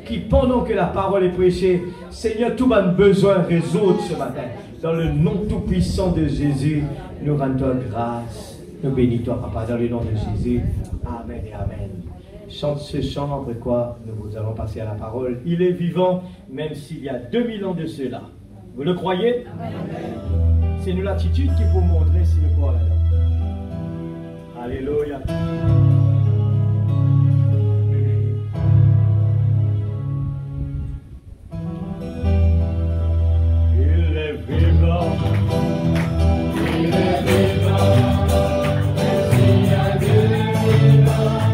qui, pendant que la parole est prêchée, Seigneur, tout va besoin résoudre ce matin. Dans le nom tout-puissant de Jésus, nous rendons grâce. Nous bénissons, Papa, dans le nom de Jésus. Amen et Amen. Chante ce chant, après quoi nous allons passer à la parole. Il est vivant, même s'il y a 2000 ans de cela. Vous le croyez? C'est nous l'attitude qui vous montrer si nous croyons là. Alléluia. Il est vivant. Il est vivant. Même s'il y a 2000 ans.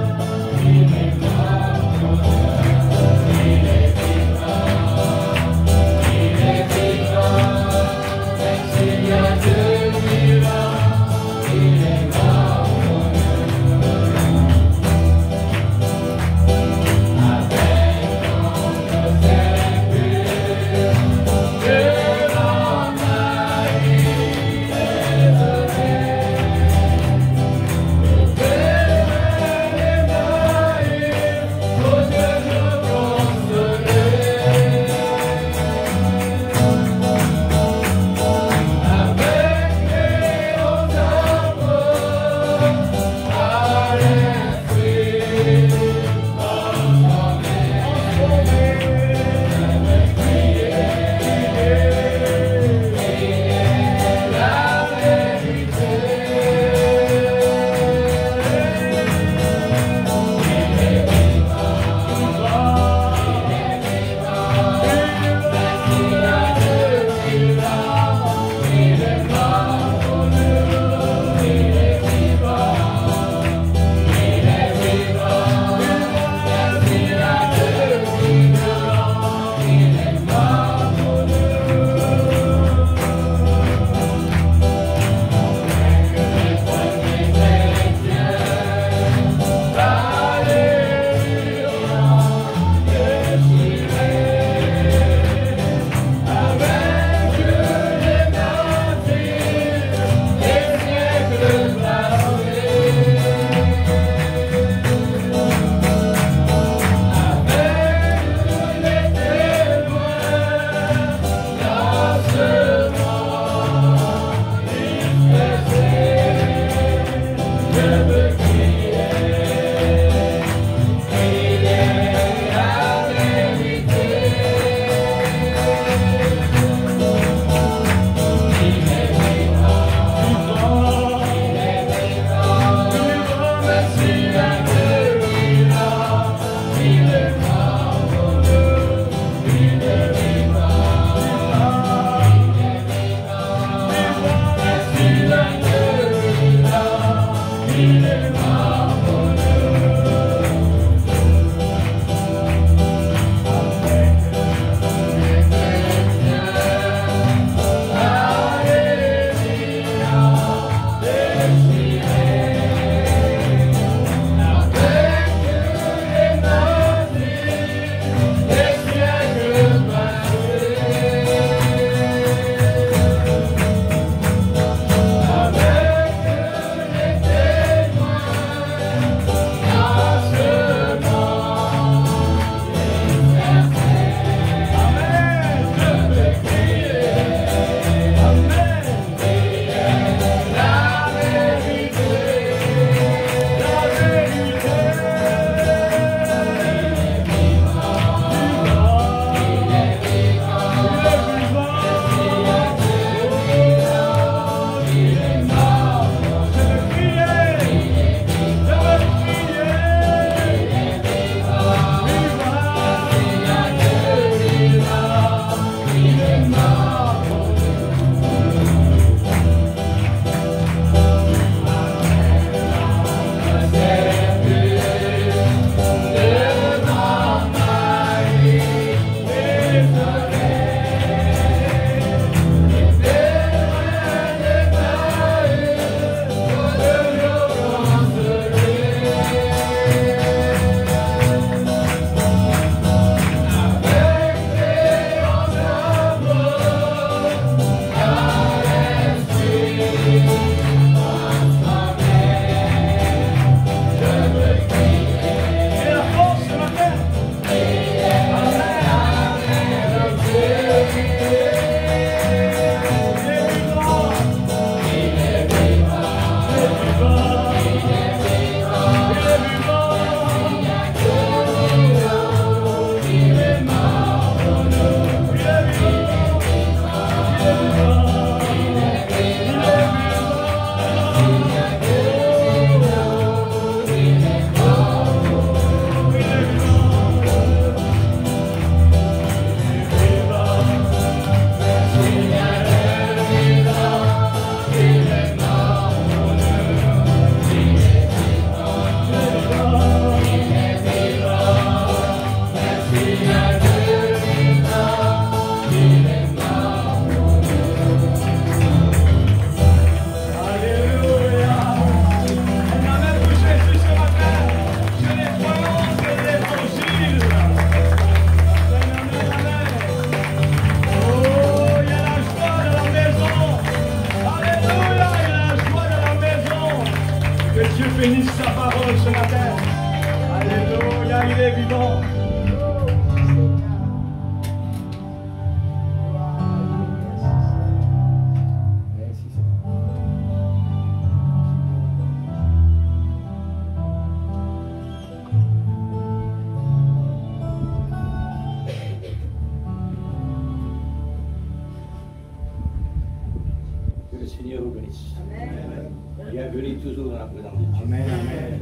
venir toujours dans la présence de Dieu. Amen, amen.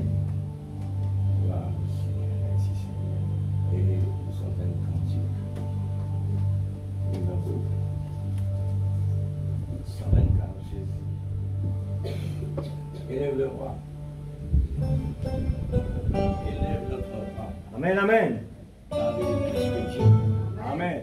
Voilà. Et nous sommes en train de cantique. Numéro 124, Jésus. Élève le roi. Élève notre roi. Amen, amen. Amen.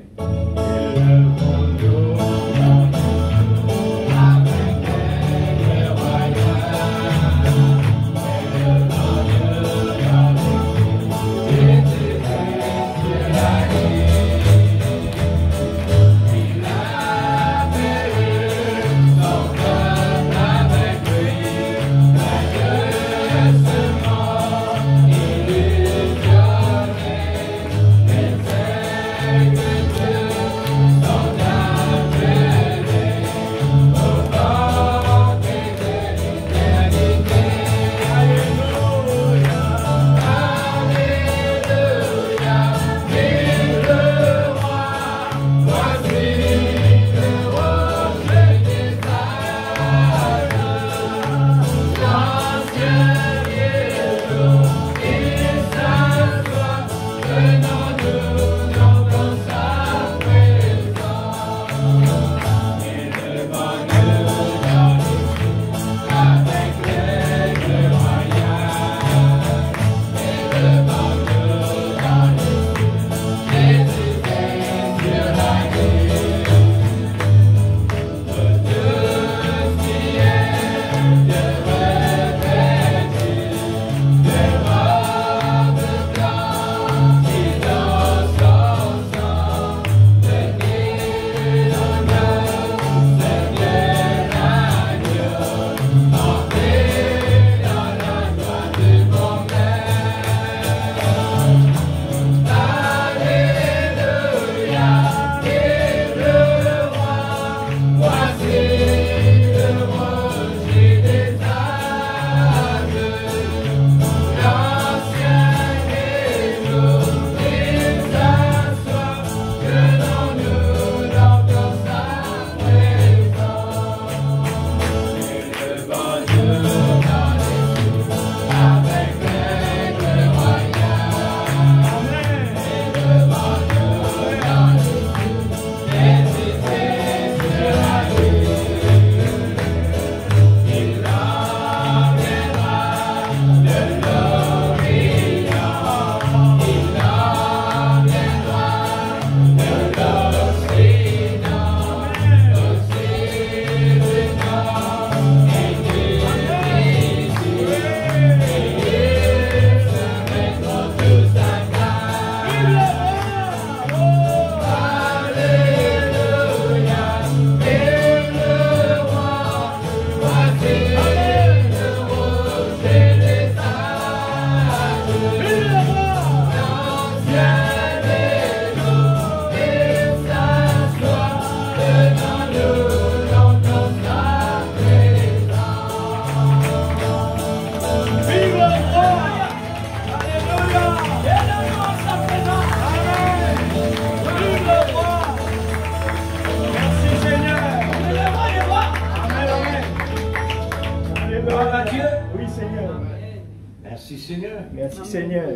Merci Seigneur. Merci Seigneur.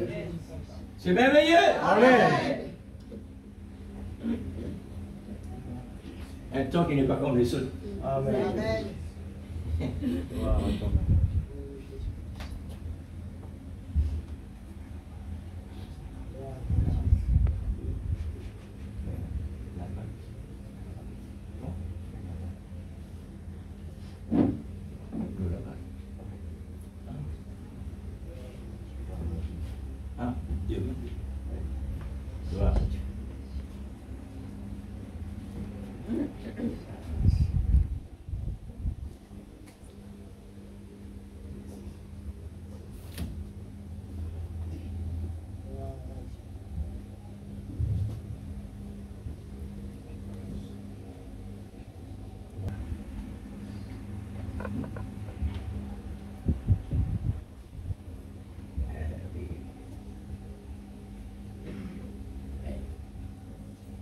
C'est merveilleux. Amen. Un temps qui n'est pas comme les autres. Amen. Wow. Ah, Dieu. Gloire à Dieu.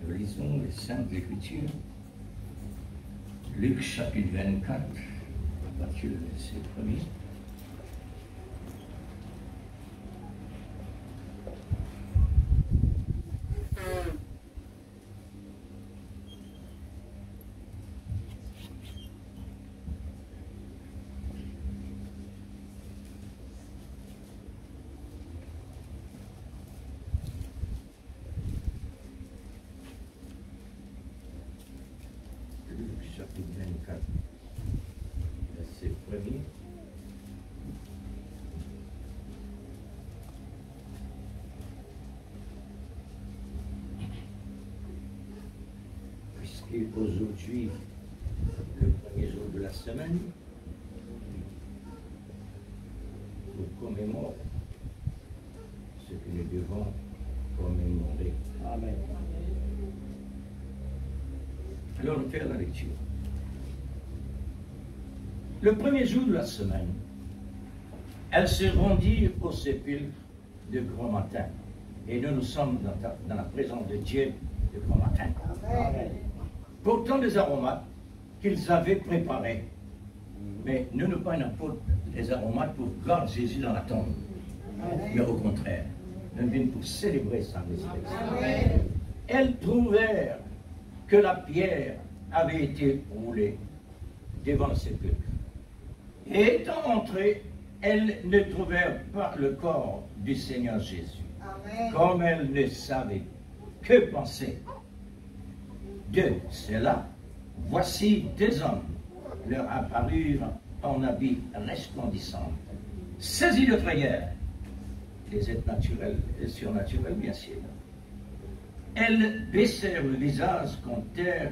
Nous lisons les Saintes Écritures. Luc chapitre 24, à partir du verset 1er. chapitre 24, verset 1er. Puisque aujourd'hui, le premier jour de la semaine, nous commémorons ce que nous devons commémorer. Amen. Alors, nous faisons la lecture. Le premier jour de la semaine, elles se rendirent au sépulcre de grand matin. Et nous sommes dans la présence de Dieu de grand matin. Amen. Pourtant des aromates qu'ils avaient préparés. Mais nous ne prenons pas des aromates pour garder Jésus dans la tombe. Mais au contraire, nous venons pour célébrer sa résurrection. Elles trouvèrent que la pierre avait été roulée devant le sépulcre. Et étant entrées, elles ne trouvèrent pas le corps du Seigneur Jésus. Amen. Comme elles ne savaient que penser de cela, voici deux hommes leur apparurent en habits resplendissants, saisis de frayeur, les êtres naturels et surnaturels bien sûr. Elles baissèrent le visage contre terre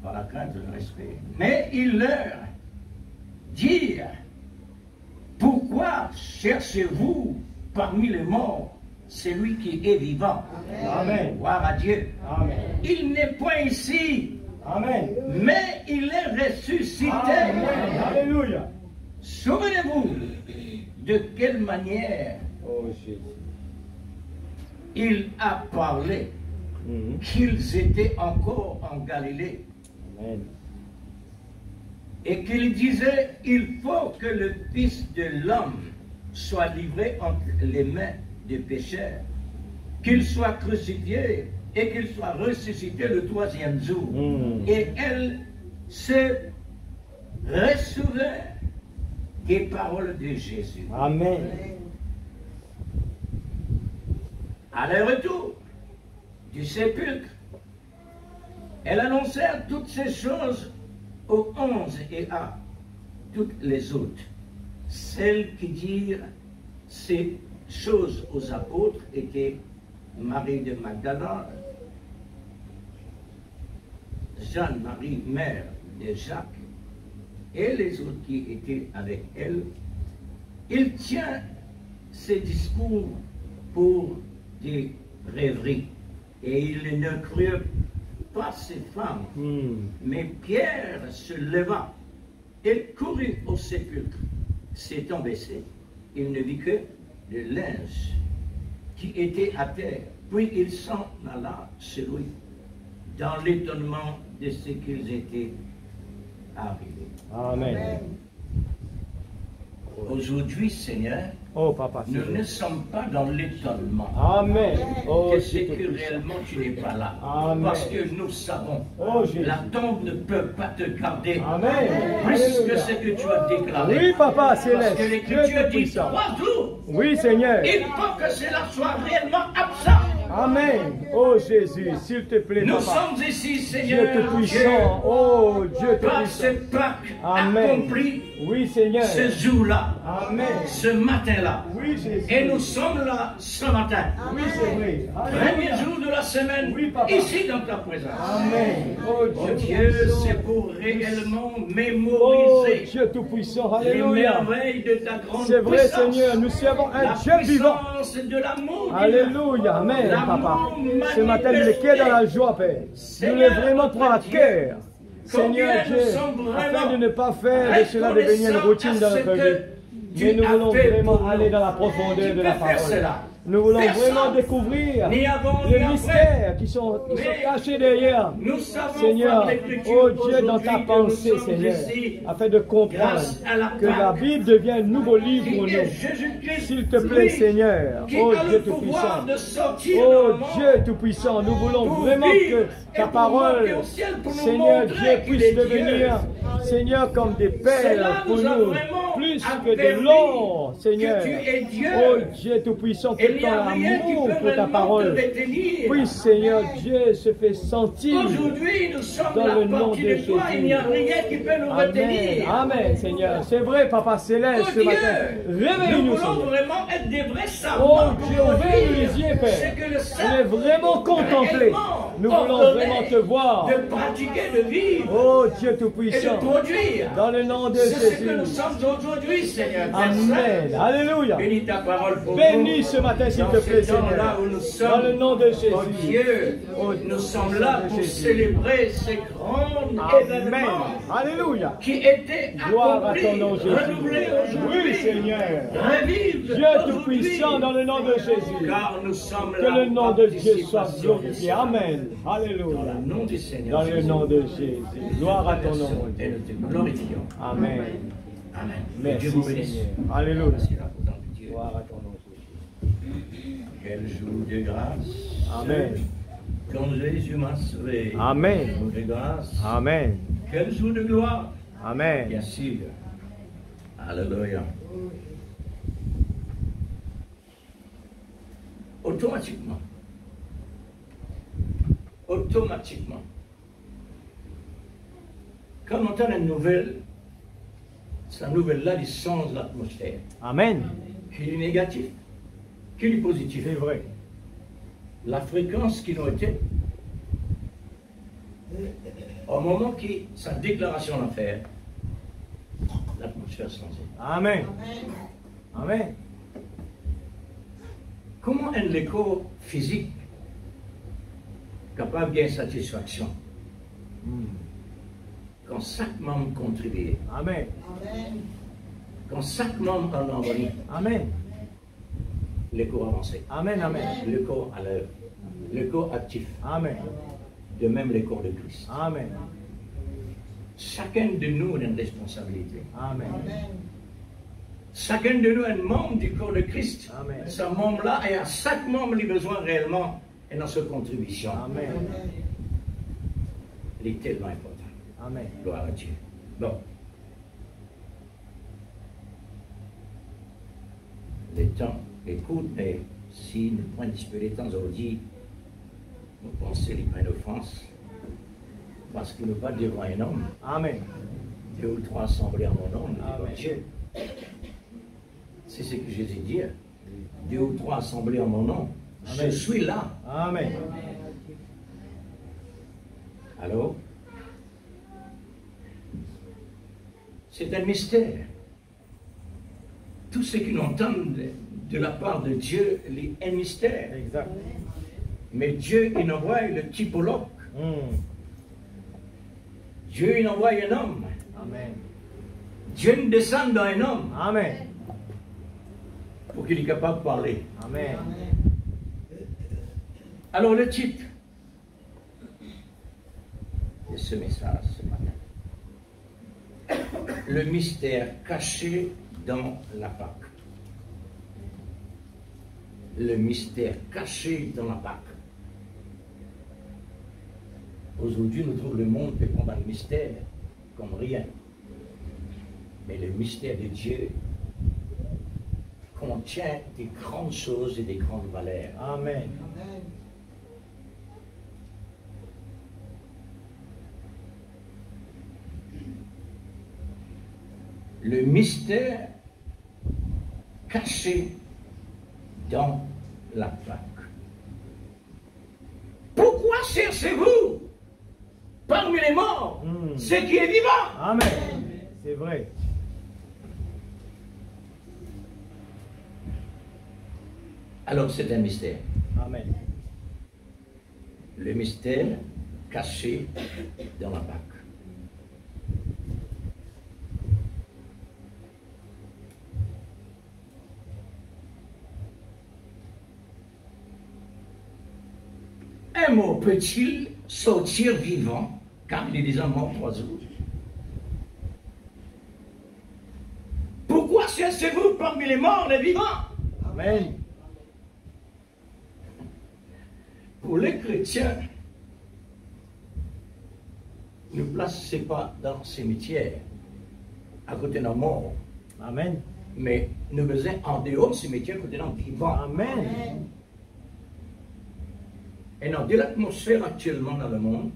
par la crainte de leur respect. Mais ils leur dirent, pourquoi cherchez-vous parmi les morts celui qui est vivant? Amen. Gloire à Dieu. Amen. Il n'est point ici, Amen. mais il est ressuscité. Amen. Alléluia. Souvenez-vous de quelle manière Oh Jésus. il a parlé qu'ils étaient encore en Galilée Amen. et qu'il disait, il faut que le Fils de l'homme soit livré entre les mains des pécheurs, qu'il soit crucifié et qu'il soit ressuscité le troisième jour. Et elle se ressouvint des paroles de Jésus. Amen. À leur retour du sépulcre, elle annonçèrent toutes ces choses aux 11 et à toutes les autres. Celles qui dirent ces choses aux apôtres étaient Marie de Magdala, Jeanne-Marie, mère de Jacques, et les autres qui étaient avec elle. Il tient ces discours pour des rêveries, et il ne crut pas ces femmes. Mais Pierre se leva et courut au sépulcre. S'étant baissé, il ne vit que le linge qui était à terre. Puis il s'en alla chez lui, dans l'étonnement de ce qu'ils étaient arrivés. Amen. Aujourd'hui, Seigneur, Oh Papa. nous ne sommes pas dans l'étonnement. Amen. Oh Que c'est que Jésus. réellement tu n'es pas là. Amen. Parce que nous savons, Oh Jésus. la tombe ne peut pas te garder. Amen. Plus Alléluia. que ce que tu as déclaré. Oui, Papa Parce céleste. que Dieu l'Écriture dit Tout-Puissant. 3 jours. Oui, Seigneur. Il faut que cela soit réellement absent. Amen. Oh Jésus, s'il te plaît, Nous Papa. sommes ici, Dieu Seigneur, Tout-Puissant. Oh Dieu par Tout-Puissant. ce Pâques Amen. accompli Oui, Seigneur. ce jour-là, Amen. ce matin-là. Oui, Jésus. Et nous sommes là ce matin. Oui, c'est vrai. Premier Alléluia. jour de la semaine, Oui, Papa. ici dans ta présence. Amen. Oh Oh Dieu Dieu, Tout-Puissant. c'est pour réellement Oh mémoriser Dieu Tout-Puissant. les Alléluia. merveilles de ta grande C'est vrai, puissance. Seigneur. Nous servons La un Dieu vivant. puissance de l'amour. Alléluia. Amen, Papa. Ce matin, nous sommes dans la joie, Père. Nous voulons vraiment prendre à cœur. Seigneur Dieu, afin de ne pas faire de cela devenir une routine dans notre vie. Mais nous voulons vraiment aller dans la profondeur de la parole. Nous voulons vraiment découvrir les mystères qui sont cachés derrière. Nous savons Seigneur, par l'Écriture oh Dieu, dans ta qu'aujourd'hui, pensée, nous sommes Seigneur, ici afin de comprendre grâce à la que la Pâque, Bible devient un nouveau livre qui pour est nous. Jésus-Christ, S'il te plaît, lui, Seigneur, qui oh a Dieu le pouvoir Tout-Puissant, de sortir oh dans le monde Dieu Tout-Puissant, nous voulons pour vraiment vivre que ta et pour parole, monter au ciel pour nous Seigneur montrer Dieu, qu'il puisse est devenir, Dieu. Seigneur, comme des Cela perles pour nous a nous, vraiment plus plus que de l'or, Seigneur. que tu es Dieu. Oh Dieu Tout-Puissant, Et que il n'y a ton rien qui amour peut pour ta vraiment parole. te retenir. Oui, Seigneur, Dieu se fait sentir. Aujourd'hui, nous sommes Dans le à nom partir de de toi, il n'y a rien qui peut nous Amen. retenir. Amen, Seigneur. C'est vrai, Papa Céleste, Oh ce matin. Dieu, nous Réveille-nous, voulons Seigneur. vraiment être des vrais Oh savants. Dieu, ouvre les yeux, Père. C'est que le Je voulais vraiment contempler. réellement Nous voulons ordonné vraiment te voir. de pratiquer, de vivre Oh Dieu et de Tout-Puissant. produire. Dans le nom de C'est ce que nous Jésus. sommes aujourd'hui, Seigneur. Père Amen. Saint. Alléluia. Bénis ta parole pour Bénis nous. ce matin, s'il Dans te plaît, ce temps-là Seigneur. où nous Dans sommes, le nom de oh Jésus. Dieu, Oh, nous sommes là pour Jésus. célébrer ces grands Amen. événements Alléluia. qui étaient Gloire à accomplis, ton nom, Jésus. renouvelés aujourd'hui. Oui, Seigneur. Revivre Dieu aujourd'hui. Tout-Puissant, dans le nom de Jésus. Car nous sommes Que là le nom de Dieu soit participation de glorifié. ça. Amen. Dans Alléluia. le nom du Seigneur. Dans le nom de Jésus. Gloire à ton nom, mon Et Dieu. nous te glorifions. Amen. Amen. Que Merci, Dieu vous bénisse. Seigneur. Alléluia. Merci la présence de Dieu. Gloire à ton nom, Jésus. Quel jour de grâce. Amen. Quand Jésus m'a sauvé. Amen. Jour de grâce. Amen. Quel jour de gloire. Amen. Bien sûr. Alléluia. Automatiquement. Automatiquement. Quand on entend une nouvelle, cette nouvelle-là, il change l'atmosphère. Amen. Qu'il est négatif, qu'il est positif. C'est vrai. La fréquence qu'il a été, au moment que sa déclaration l'a fait, l'atmosphère change. Amen. Amen. Comment un écho physique capable de satisfaction quand chaque membre contribue, Amen. quand chaque membre en envoie, Amen. l'écho avancé, Amen. Amen. l'écho à l'œuvre, l'écho actif, Amen. de même le corps de Christ. Amen. Chacun de nous a une responsabilité. Amen. Chacun de nous est un membre du corps de Christ. Amen. Ce membre-là, et à chaque membre, il a besoin réellement et dans sa contribution. Amen. Il est tellement important. Amen. Gloire à Dieu. Bon. Le temps écoute, mais si nous prenons un petit peu de temps aujourd'hui, nous pensons qu'il prend une offense, parce qu'il ne pas devant un homme, Amen. 2 ou 3 assemblés en mon nom, nous Amen. devant Dieu. C'est ce que Jésus dit. 2 ou 3 assemblés en mon nom, je Amen. suis là. Amen. Allô? C'est un mystère. Tout ce qu'ils entendent de la part de Dieu est un mystère. Exact. Mais Dieu, il envoie le typologue. Mm. Dieu, il envoie un homme. Amen. Dieu il descend dans un homme Amen. pour qu'il est capable de parler. Amen. Alors le titre de ce message ce matin. Le mystère caché dans la Pâque. Le mystère caché dans la Pâque. Aujourd'hui, nous trouvons le monde peut prendre le mystère comme rien. Mais le mystère de Dieu contient des grandes choses et des grandes valeurs. Amen. Le mystère caché dans la Pâque. Pourquoi cherchez-vous parmi les morts ce qui est vivant? Amen. C'est vrai. Alors c'est un mystère. Amen. Le mystère caché dans la Pâque. Un mot peut-il sortir vivant car il est déjà mort 3 jours? Pourquoi cherchez-vous parmi les morts les vivants? Amen. Pour les chrétiens, ne placez pas dans le cimetière à côté d'un mort. Amen. Mais nous besoin en dehors de ce métier que nous vivons. Amen. Et dans l'atmosphère actuellement dans le monde,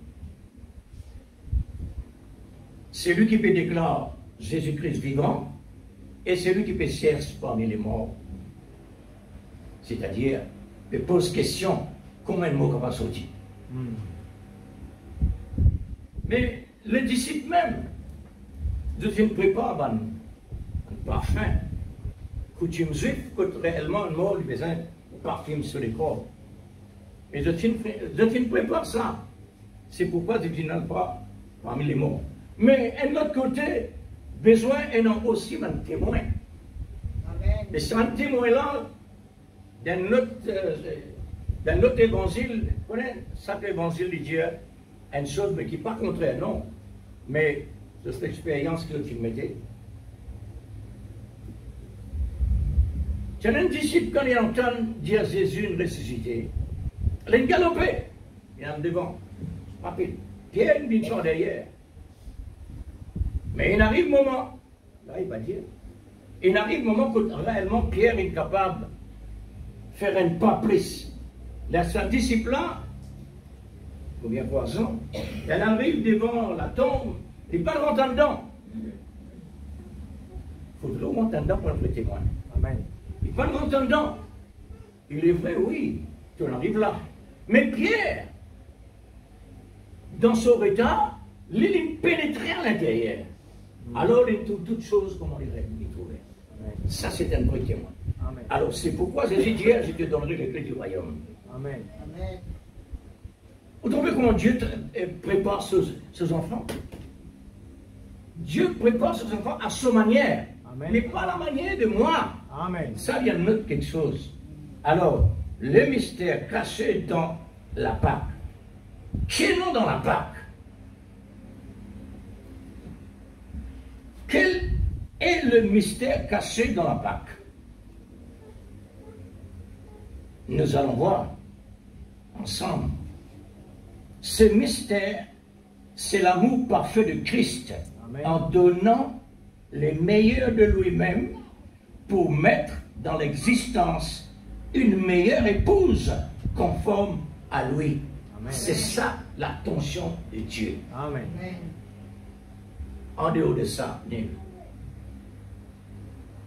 c'est lui qui peut déclarer Jésus-Christ vivant et c'est lui qui peut chercher parmi les morts. C'est-à-dire, il pose question, combien de mots qu'on va sortir. Mais les disciples même, je ne prépare un parfum. Coutume juive, quand réellement un mot, il besoin de parfum sur les corps. Et je ne prépare ça. C'est pourquoi je ne dis pas parmi les mots. Mais d'un autre côté, besoin et non aussi d'un témoin. Amen. Et c'est un témoin-là, dans notre évangile, vous connaissez, cet évangile de Dieu, une chose mais qui n'est pas contraire, non. Mais c'est l'expérience que tu mettais. Tu as un disciple, quand il entend dire Jésus une ressuscité, il est galopé, il est en devant, rapide. Pierre, une bille derrière. Mais il arrive un moment, là il va dire, il arrive un moment où réellement Pierre est capable de faire un pas plus. Là, ce disciple-là, ou bien poisson, il arrive devant la tombe, il n'est pas rentré dedans. Il faudrait rentrer dedans pour être témoin. Amen. Il n'est pas rentré dedans. Il est vrai, oui, tu en arrives là. Mais Pierre, dans son état, il pénétrait à l'intérieur. Alors, il trouve toutes choses comme on les trouvait. Ça, c'est un vrai témoin. Amen. Alors, c'est pourquoi Jésus dit, je te donnerai les clés du royaume. Amen. Vous trouvez comment Dieu prépare ses enfants? Dieu prépare ses enfants à sa manière, Amen. mais pas la manière de moi. Amen. Ça vient de notre quelque chose. Alors, le mystère caché dans la Pâque. Quel nom dans la Pâque? Quel est le mystère caché dans la Pâque? Nous allons voir ensemble. Ce mystère, c'est l'amour parfait de Christ. Amen. En donnant les meilleurs de lui-même pour mettre dans l'existence une meilleure épouse conforme à lui. C'est ça l'attention de Dieu. Amen. En dehors de ça,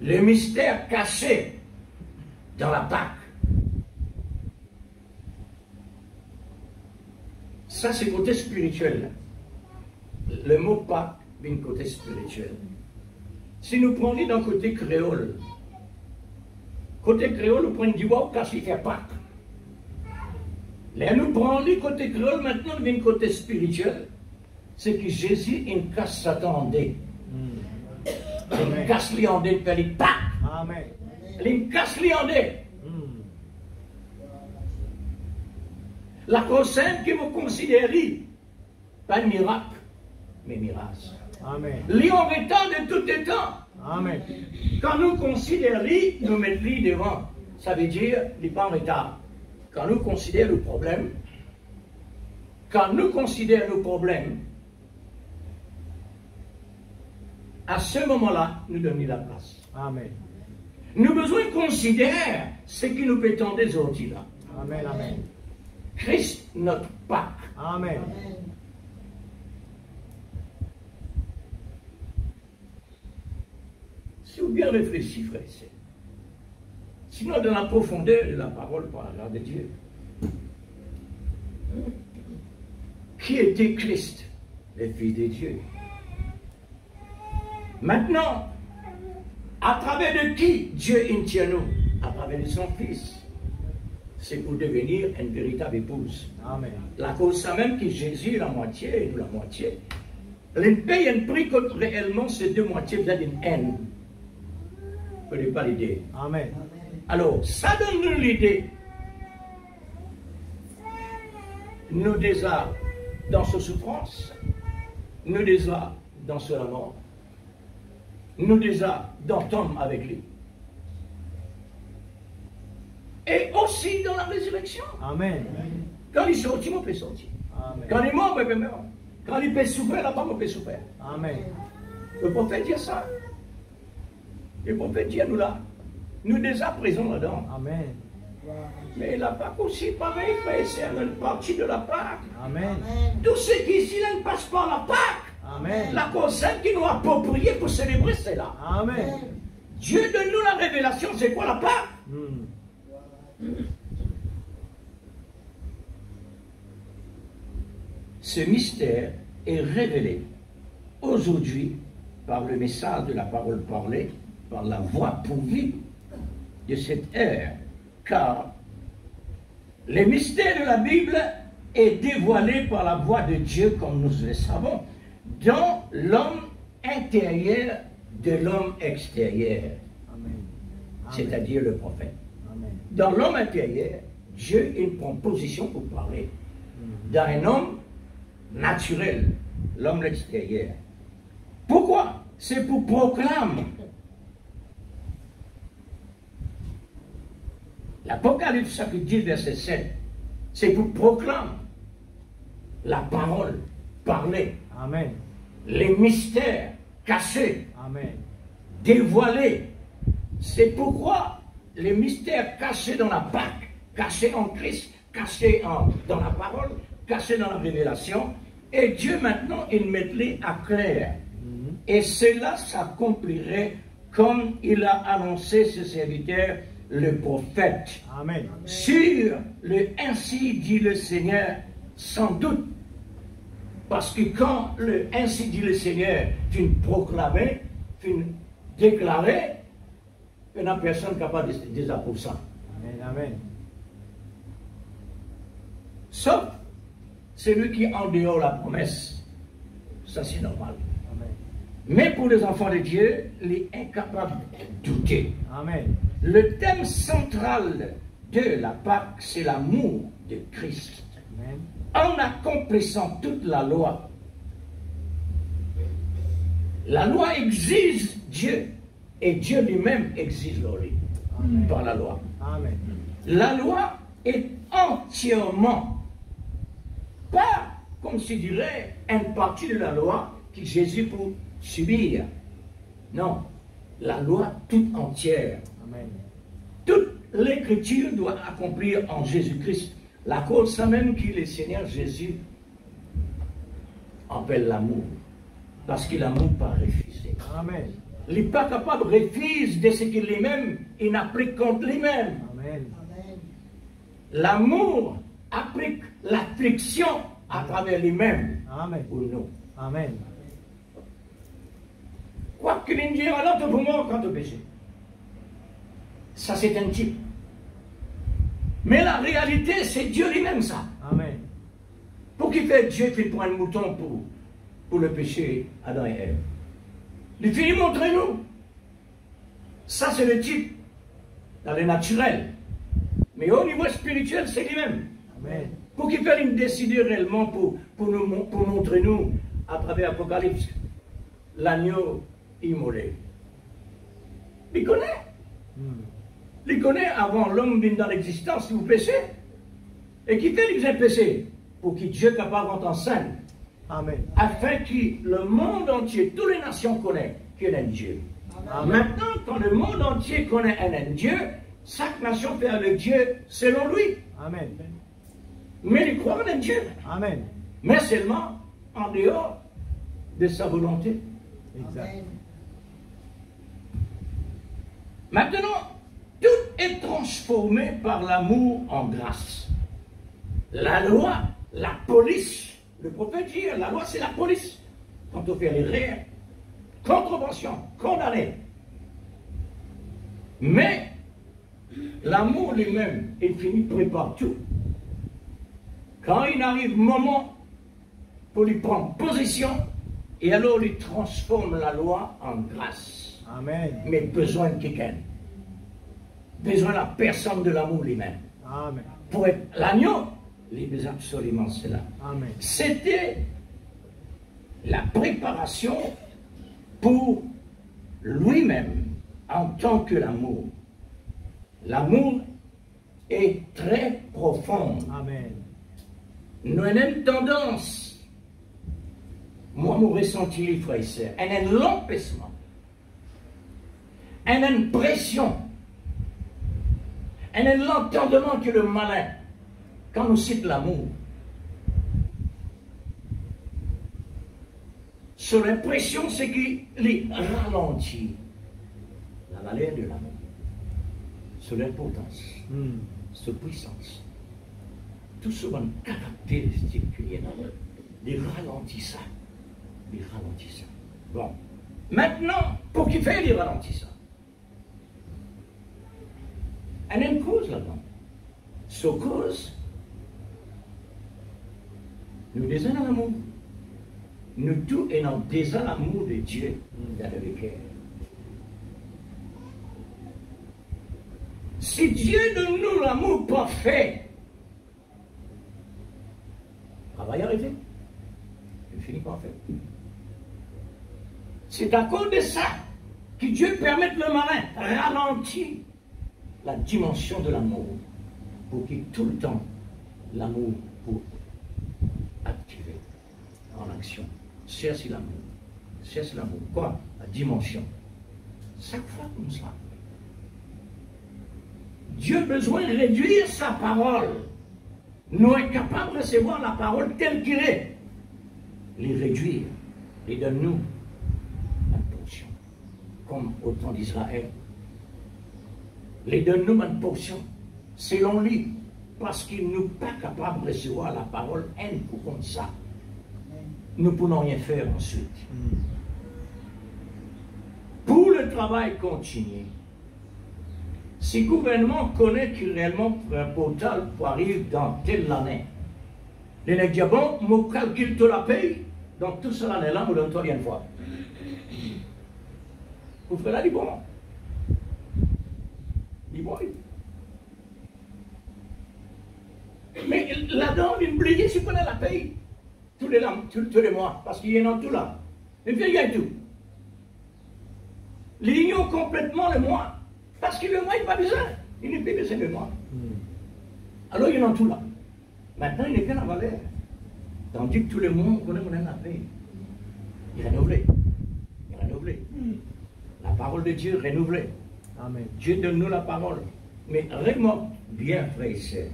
le mystère caché dans la Pâque. Ça, c'est côté spirituel. Le mot Pâque vient côté spirituel. Si nous prenons d'un côté créole, nous prenons du bois car il fait Pâque. Là, nous prenons du côté créole, maintenant, vient côté spirituel. C'est que Jésus, il casse Satan en deux. Il casse lui en deux, il fait Pâques. Amen. Il casse lui en deux. La cause simple que vous considérez, pas un miracle, mais mirage. Amen. Lui en état de tout état. Amen. Quand nous considérons, nous mettons lui devant. Ça veut dire, il n'est pas en état. Quand nous considérons le problème, à ce moment-là, nous donnons la place. Amen. Nous besoin de considérer ce qui nous peut tendre des outils là. Amen. Amen. Christ, notre Pâque. Amen. Si vous bien réfléchissez, frère, sinon dans la profondeur de la parole par la grâce de Dieu, qui était Christ, le Fils de Dieu? Maintenant, à travers de qui Dieu intient nous? À travers de son Fils. C'est pour devenir une véritable épouse. Amen. La cause, ça même que Jésus est la moitié et nous la moitié. Il paye un prix que réellement ces deux moitiés viennent d'une haine. Vous ne pouvez pas l'idée. Amen. Alors, ça donne-nous l'idée. Nous déjà dans ce souffrance, nous déjà dans ce mort, nous déjà d'entendre avec lui. Et aussi dans la résurrection. Amen. Quand il sortit, on peut sortir. Amen. Quand il est mort, on peut mourir. Quand il peut souffrir, là-bas, on peut souffrir. Amen. Le prophète dit ça. Le prophète dit à nous là, nous déjà présents là-dedans. Amen. Mais la Pâque aussi, pareil, frère et sœurs, une partie de la Pâque. Amen. Tous ceux qui ici ne passent pas la Pâque, Amen. la concept qui nous a approprié pour célébrer, c'est là. Amen. Dieu donne nous la révélation, c'est quoi la Pâque? Ce mystère est révélé aujourd'hui par le message de la parole parlée, par la voix pourvue de cette ère, car le mystère de la Bible est dévoilé par la voix de Dieu, comme nous le savons, dans l'homme intérieur de l'homme extérieur, c'est-à-dire le prophète. Amen. Dans l'homme intérieur, Dieu il prend position pour parler. Dans un homme naturel, l'homme extérieur. Pourquoi? C'est pour proclamer. L'Apocalypse chapitre 10, verset 7, c'est pour proclamer la parole, parler. Amen. Les mystères cachés, Amen. dévoilés. C'est pourquoi les mystères cachés dans la Pâque, cachés en Christ, cachés dans la parole, cachés dans la révélation, et Dieu maintenant, il met-les à clair. Et cela s'accomplirait comme il a annoncé ce serviteur, le prophète. Amen. Sur le ainsi dit le Seigneur, sans doute. Parce que quand le ainsi dit le Seigneur, tu ne proclamais, tu ne déclarais, il n'y a personne capable de dire pour ça. Amen. Amen. Sauf celui qui est en dehors de la promesse. Ça c'est normal. Amen. Mais pour les enfants de Dieu, les incapables de douter. Amen. Le thème central de la Pâque, c'est l'amour de Christ. Amen. En accomplissant toute la loi exige Dieu. Et Dieu lui-même exige l'homme par la loi. Amen. La loi est entièrement, pas comme je dirais, une partie de la loi que Jésus peut subir. Non, la loi toute entière. Amen. Toute l'écriture doit accomplir en Jésus-Christ. La cause même que le Seigneur Jésus appelle l'amour. Parce que l'amour pas refusé. Amen. Il n'est pas capable de refuser de ce qu'il lui-même, il applique contre lui-même. Amen. L'amour applique l'affliction à travers lui-même Amen. pour nous. Amen. Quoi qu'il en dise à l'autre pour moi quand au péché. Ça c'est un type. Mais la réalité c'est Dieu lui-même ça. Amen. Pour qui fait Dieu qu'il prend un mouton pour le péché Adam et Ève. Il finit montrer nous. Ça c'est le type dans le naturel. Mais au niveau spirituel c'est lui-même. Amen. Pour qu'il fasse une décider réellement pour montrer nous à travers l'Apocalypse l'agneau immolé. Il connaît. Il connaît avant l'homme vient dans l'existence, vous péchez. Et qui fait qu'il péché pour que Dieu capable rentrer en scène. Amen. Afin que le monde entier, toutes les nations connaissent qu'il y a un Dieu. Amen. Maintenant, quand le monde entier connaît un Dieu, chaque nation fait avec Dieu selon lui. Amen. Mais il croit en un Dieu. Amen. Mais seulement en dehors de sa volonté. Exact. Maintenant, tout est transformé par l'amour en grâce. La loi, la police, le prophète dit, la loi c'est la police. Quand on fait l'erreur, contravention, condamné. Mais l'amour lui-même, il finit prépare tout. Quand il arrive moment pour lui prendre position, et alors il transforme la loi en grâce. Amen. Mais besoin de quelqu'un. Besoin de la personne de l'amour lui-même. Amen. Pour être l'agneau, il est absolument cela. Amen. C'était la préparation pour lui-même en tant que l'amour. L'amour est très profond. Amen. Nous avons une tendance, moi, mon ressenti, frère et sœur, un l'empêchement Elle a une pression. Elle a l'entendement que le malin, quand on cite l'amour, sur l'impression, c'est qu'il ralentit la valeur de l'amour, sur l'importance, sur la puissance. Tout ce bon caractéristique qu'il y a dans les ralentissants. Les ralentissants. Bon. Maintenant, pour qu'il fait les ralentissants, elle a une cause là-dedans. Cette cause, nous désirons l'amour. Nous tous ayons déjà l'amour de Dieu dans le cœur. Si Dieu donne nous l'amour parfait, travail arrêté. Il finit par faire. C'est à cause de ça que Dieu permet le malin ralentir la dimension de l'amour pour qu'il y ait tout le temps l'amour pour activer en action. Cherche l'amour. Cherche l'amour. Quoi? La dimension. Chaque fois comme ça. Dieu a besoin de réduire sa parole. Nous sommes capables de recevoir la parole telle qu'elle est. Les réduire. Et donne-nous une portion. Comme au temps d'Israël. Les donne-nous une portion. Selon lui. Parce qu'il n'est pas capable de recevoir la parole un coup comme ça. Nous ne pouvons rien faire ensuite. Pour le travail continu, si le gouvernement connaît qu'il réellement un portal pour arriver dans telle année, les gens disent bon, je calcule toute la paye, donc toute cette année-là, je donne toi une fois. Vous ferez là du bon. Du bon. Mais là-dedans, il me oubliez si vous prenez la paye. Tous les mois, parce qu'il y en a tout là. Et puis il y a tout. L'ignore complètement le mois, parce que le mois, il n'a pas besoin. Il n'est plus besoin de mois. Alors il y en a tout là. Maintenant, il n'est qu'à la valeur. Tandis que tous les mois, on connaît la paix. Il est renouvelé. Il est renouvelé. La parole de Dieu est renouvelée. Amen. Dieu donne-nous la parole. Mais vraiment, bien frère et sœur,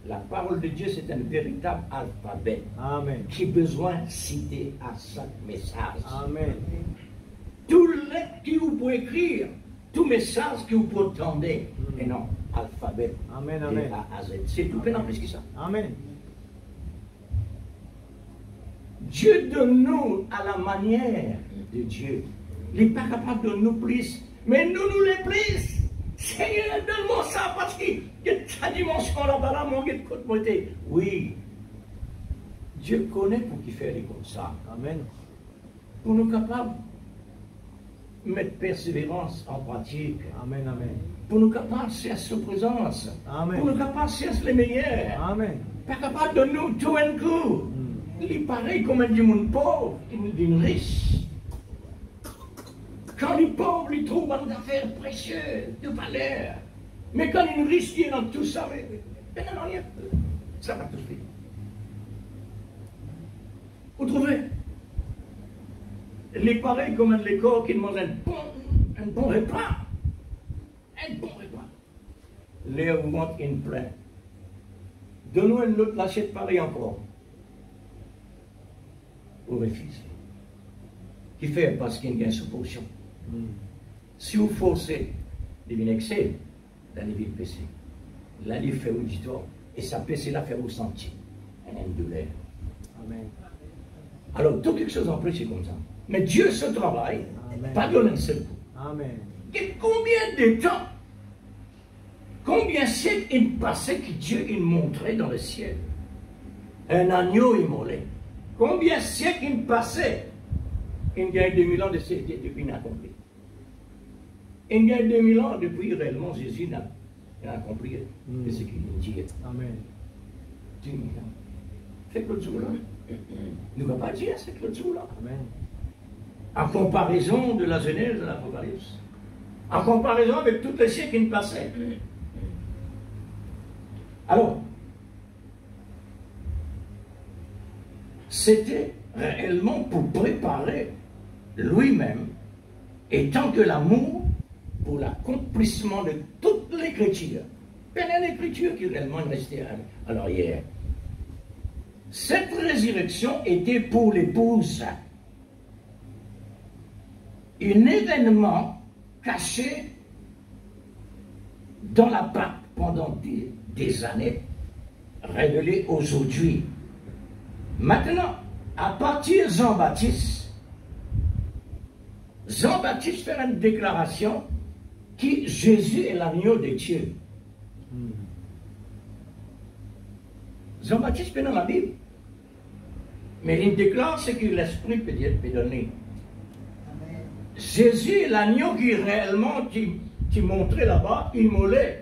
la parole de Dieu, c'est un véritable alphabet. Amen. Qui a besoin de citer à chaque message. Amen. Tout lettre que vous pouvez écrire, tout message que vous pouvez entendre, et non, alphabet. Amen, de amen. A à Z. C'est tout plein plus que ça. Amen. Dieu donne-nous à la manière de Dieu. Il n'est pas capable de nous plus, mais nous les plus. Seigneur, donne-moi ça parce que ta dimension là-bas, mon Dieu, de côté. Oui. Dieu connaît pour qu'il fasse comme ça. Amen. Pour nous capables de mettre persévérance en pratique. Amen, amen. Pour nous capables de chercher sa présence. Amen. Pour nous capables de chercher les meilleurs. Amen. Pas capable de nous tout un coup. Il est pareil comme un monde pauvre, une riche. Quand les pauvres, ils trouvent des affaires précieuses, de valeur. Mais quand une riche, il est dans tout ça, mais non, rien. Ça va tout faire. Vous trouvez? Les pareils comme un corps qui mange un bon repas. Un bon repas. Les augmente une plainte. Donne-nous une autre lâchette pareil encore. Vous refusez. Qui fait parce qu'il y a une sous-portion. Si vous forcez les vinaigres, là, les villes péché. Là, il fait auditoire. Et ça péché là, fait ressentir. Elle a une douleur. Amen. Alors, tout quelque chose en plus, c'est comme ça. Mais Dieu se travaille, pas donner un seul coup. Amen. Et combien de temps, combien de siècles il passait que Dieu il montrait dans le ciel? Un agneau immolé. Combien de siècles il passait? Il y a 2000 ans depuis inaccompli. Il y a 2000 ans depuis réellement Jésus n'a accompli ce qu'il dit. Amen. 2000 ans. C'est que l'autre jour-là. Nous ne pouvons pas dire c'est que l'autre jour-là. Amen. En comparaison de la Genèse de l'Apocalypse. En comparaison avec tous les siècles qui passaient. Alors, c'était réellement pour préparer lui-même, et tant que l'amour pour l'accomplissement de toute l'écriture. Quelle est l'écriture qui réellement est restée à l'arrière? Cette résurrection était pour l'épouse un événement caché dans la Pâque pendant des années, révélé aujourd'hui. Maintenant, à partir de Jean-Baptiste fait une déclaration que Jésus est l'agneau de Dieu. Jean-Baptiste fait dans la Bible. Mais il déclare ce que l'Esprit peut donner. Jésus est l'agneau qui réellement, qui montrait là-bas, immolé.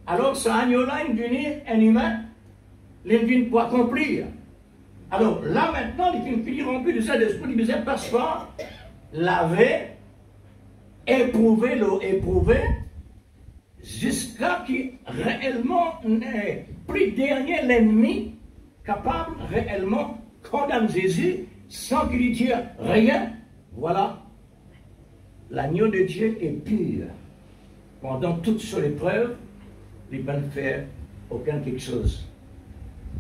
Alors, ce agneau-là, il devient un humain, il ne vient pas accomplir. Alors, là maintenant, il finit rempli de cet esprit, il disait, parce que l'avait éprouvé, jusqu'à qu'il réellement n'ait plus dernier l'ennemi capable réellement condamner Jésus sans qu'il y dise rien. Voilà. L'agneau de Dieu est pur. Pendant toutes ces épreuves, il ne peut faire aucun quelque chose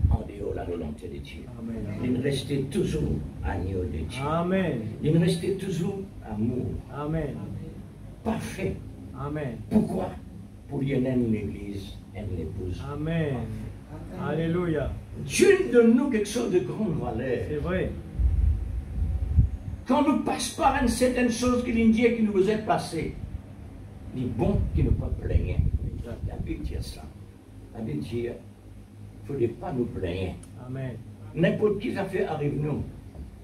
en dehors de la volonté de Dieu. Amen. Il restait toujours agneau de Dieu. Amen. Il restait toujours amour. Amen. Parfait. Amen. Pourquoi? Pour y aimer l'Église et l'épouse. Amen. Alléluia. Dieu donne nous quelque chose de grande valeur. C'est vrai. Quand nous passons par une certaine chose qu'il dit qui nous est passé, il est bon qu'il ne pas plaigner. La Bible dit ça. La Bible dit, il ne faudrait pas nous plaigner. Amen. N'importe qui ça fait arrive nous.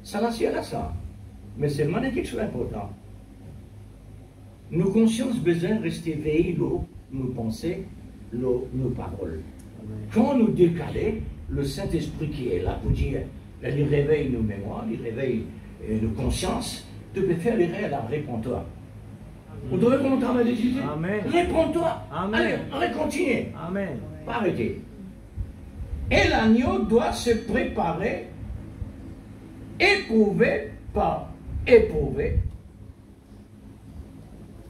Ça là, c'est là ça. Mais c'est vraiment quelque chose d'important. Nos consciences besoin de rester veillées, nos pensées, nos paroles. Amen. Quand nous décalons, le Saint-Esprit qui est là pour dire, il réveille nos mémoires, il réveille nos consciences, tu peux faire les rêves, réponds-toi. Vous devez qu'on travaille des idées. Réponds-toi. Allez, continuez. Amen. Pas arrêter. Et l'agneau doit se préparer, éprouver par éprouver,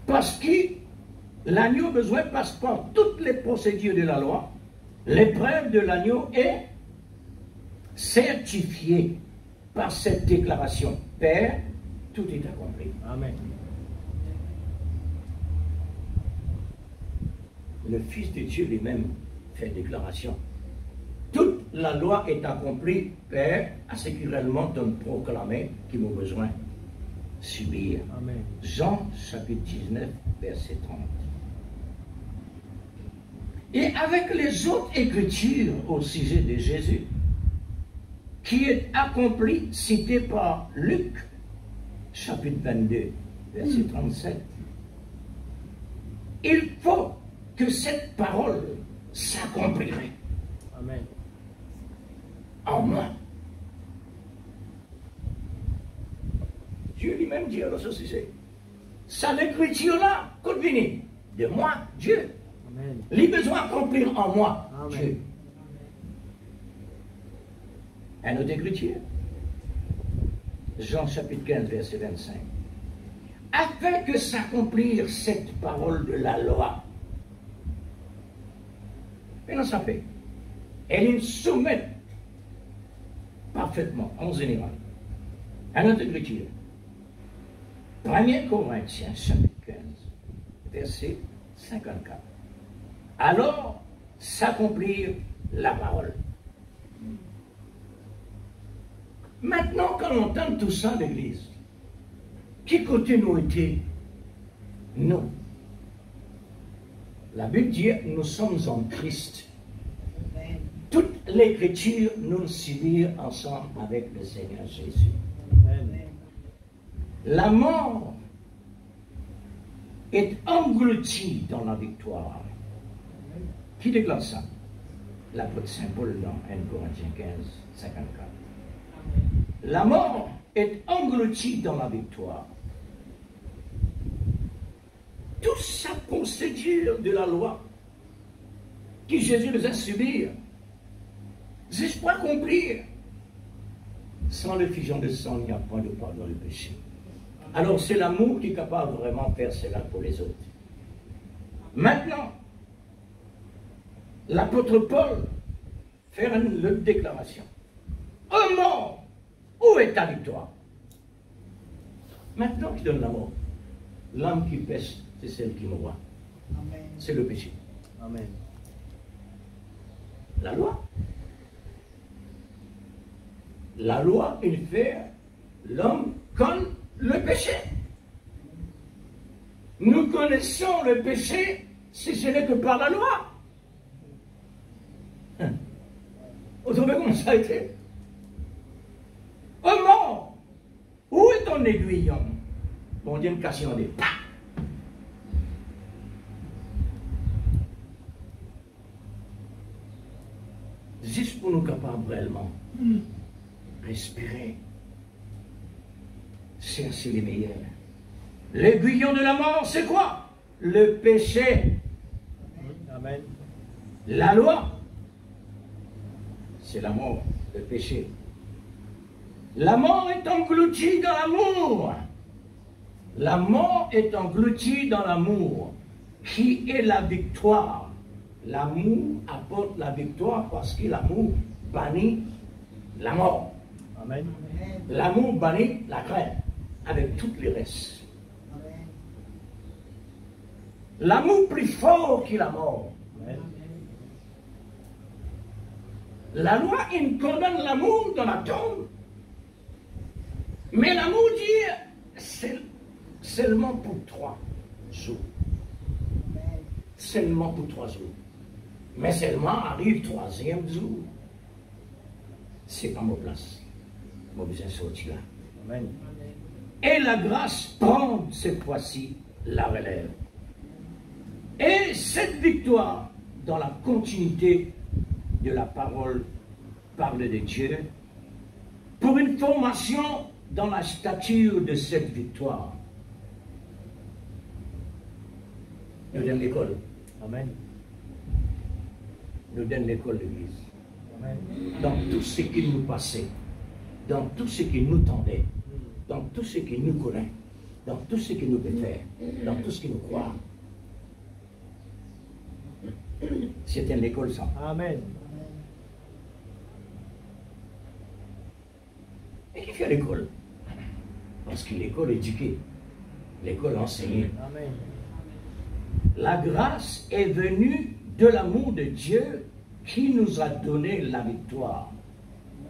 parce que l'agneau besoin passe par toutes les procédures de la loi. L'épreuve de l'agneau est certifiée par cette déclaration. Père, tout est accompli. Amen. Le Fils de Dieu lui-même fait déclaration. Toute la loi est accomplie, Père, à ce qu'il réellement donne proclamer qu'il m'a besoin subir. Amen. Jean chapitre 19, verset 30. Et avec les autres écritures au sujet de Jésus, qui est accompli, cité par Luc, chapitre 22, verset 37, il faut que cette parole s'accomplirait. Amen. En moi. Dieu lui-même dit alors ceci, c'est ça l'écriture-là, qu'on vient de moi, Dieu. Amen. Les besoins accomplir en moi, Amen. Dieu. Un autre écriture. Jean chapitre 15, verset 25. Afin que s'accomplir cette parole de la loi. Maintenant ça fait. Elle soumet parfaitement, en général. Un autre écriture. 1er Corinthiens chapitre 15, verset 54. Alors s'accomplir la parole. Maintenant, quand on entend tout ça, l'Église, qui côté nous était? Nous. La Bible dit, nous sommes en Christ. Toute l'Écriture nous subit ensemble avec le Seigneur Jésus. Amen. La mort est engloutie dans la victoire. Qui déclare ça? L'apôtre Saint Paul dans 1 Corinthiens 15, 54. La mort est engloutie dans la victoire. Toute sa procédure de la loi que Jésus nous a subir, juste pour accomplir. Sans l'effusion de sang, il n'y a point de pardon du péché. Alors c'est l'amour qui est capable de vraiment faire cela pour les autres. Maintenant, l'apôtre Paul fait une déclaration. Oh mort, où est ta victoire? Maintenant qui donne la mort. L'âme qui pêche, c'est celle qui mourra. C'est le péché. Amen. La loi. La loi, il fait l'homme comme le péché. Nous connaissons le péché si ce n'est que par la loi. Vous savez comment ça a été? Oh mort, où est ton aiguillon? Bon Dieu me casse en des pas. Juste pour nous capables réellement respirer, chercher les meilleurs. L'aiguillon de la mort, c'est quoi? Le péché. Amen. La loi, c'est la mort, le péché. La mort est engloutie dans l'amour. La mort est engloutie dans l'amour, qui est la victoire. L'amour apporte la victoire parce que l'amour bannit la mort. Amen. L'amour bannit la crainte avec toutes les restes. L'amour plus fort que la mort. Amen. La loi, il condamne l'amour dans la tombe. Mais l'amour dit, c'est seulement pour 3 jours. Seulement pour 3 jours. Mais seulement arrive 3e jour. C'est pas ma place. Moi, besoin de sortir là. Amen. Et la grâce prend cette fois-ci la relève. Et cette victoire, dans la continuité de la parole de Dieu, pour une formation dans la stature de cette victoire, nous donne l'école. Amen. Nous donne l'école de l'Église. Amen. Dans tout ce qui nous passait, dans tout ce qui nous tendait, dans tout ce qui nous connaît, dans tout ce qui nous peut faire, dans tout ce qui nous croit. C'était une école ça. Amen. Et qui fait l'école? Parce que l'école éduquée, l'école enseignée. Amen. La grâce est venue de l'amour de Dieu qui nous a donné la victoire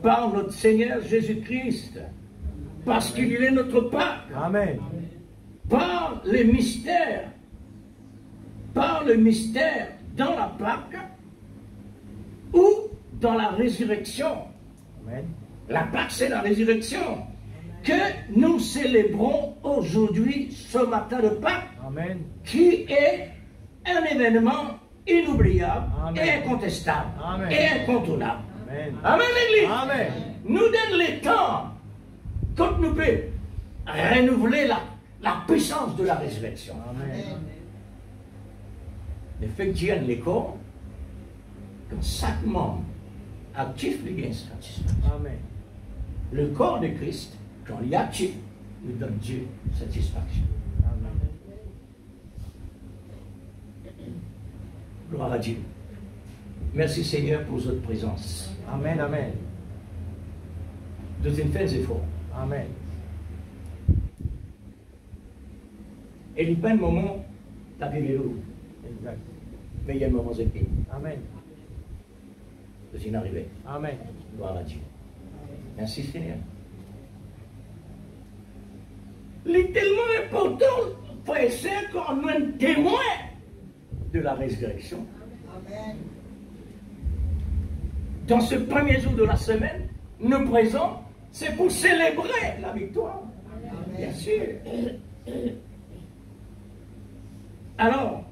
par notre Seigneur Jésus-Christ, parce qu'il est notre Pâque, Amen. par le mystère dans la Pâque ou dans la résurrection. Amen. La Pâque, c'est la résurrection que nous célébrons aujourd'hui, ce matin de Pâques, Amen. qui est un événement inoubliable Amen. et incontestable Amen. et incontournable. Amen. Amen, l'Église. Amen. Nous donne les temps quand nous pouvons renouveler la puissance de la résurrection. Amen. Le fait que Dieu a l'école, quand chaque membre actif lui gagne satisfaction. Amen. Le corps de Christ, quand il est actif, lui donne Dieu satisfaction. Amen. Gloire à Dieu. Merci Seigneur pour votre présence. Amen. Amen. Nous avons fait des efforts. Amen. Et il n'y a pas un moment d'appeler l'eau, Exact. mais il y a un moment de paix. Amen. Nous sommes arrivés. Amen. Gloire à Dieu. Merci Seigneur. Il est tellement important, frère et sœurs, qu'on est un témoin de la résurrection. Amen. Dans ce premier jour de la semaine, nous présents, c'est pour célébrer la victoire. Bien sûr. Alors,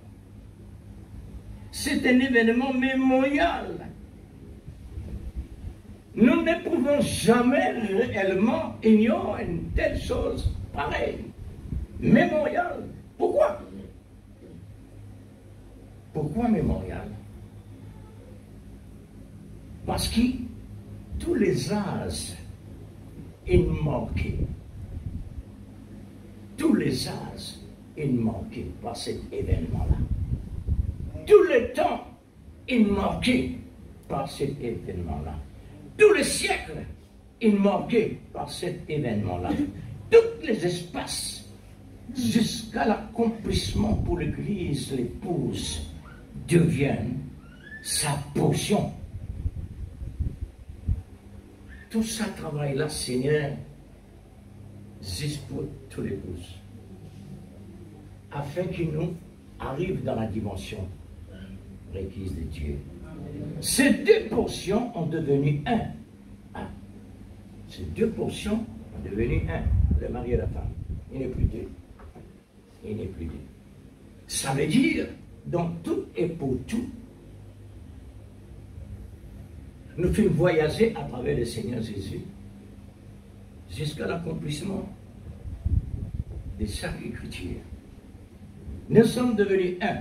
c'est un événement mémorial. Nous ne pouvons jamais réellement ignorer une telle chose pareille. Mémorial. Pourquoi? Pourquoi mémorial? Parce que tous les âges, ils manquaient. Tous les âges, ils manquaient par cet événement-là. tout le temps est marqué par cet événement-là. Tout le siècle est marqué par cet événement-là. Tous les espaces, jusqu'à l'accomplissement pour l'Église, l'épouse, deviennent sa portion. Tout ça travaille là, Seigneur, juste pour tous les épouse, afin qu'ils nous arrivent dans la dimension requise de Dieu. Ces deux portions ont devenu un. Ces deux portions ont devenu un, le mari et la femme. Il n'est plus deux. Il n'est plus deux. Ça veut dire, dans tout et pour tout, nous faisons voyager à travers le Seigneur Jésus jusqu'à l'accomplissement de chaque écriture. Nous sommes devenus un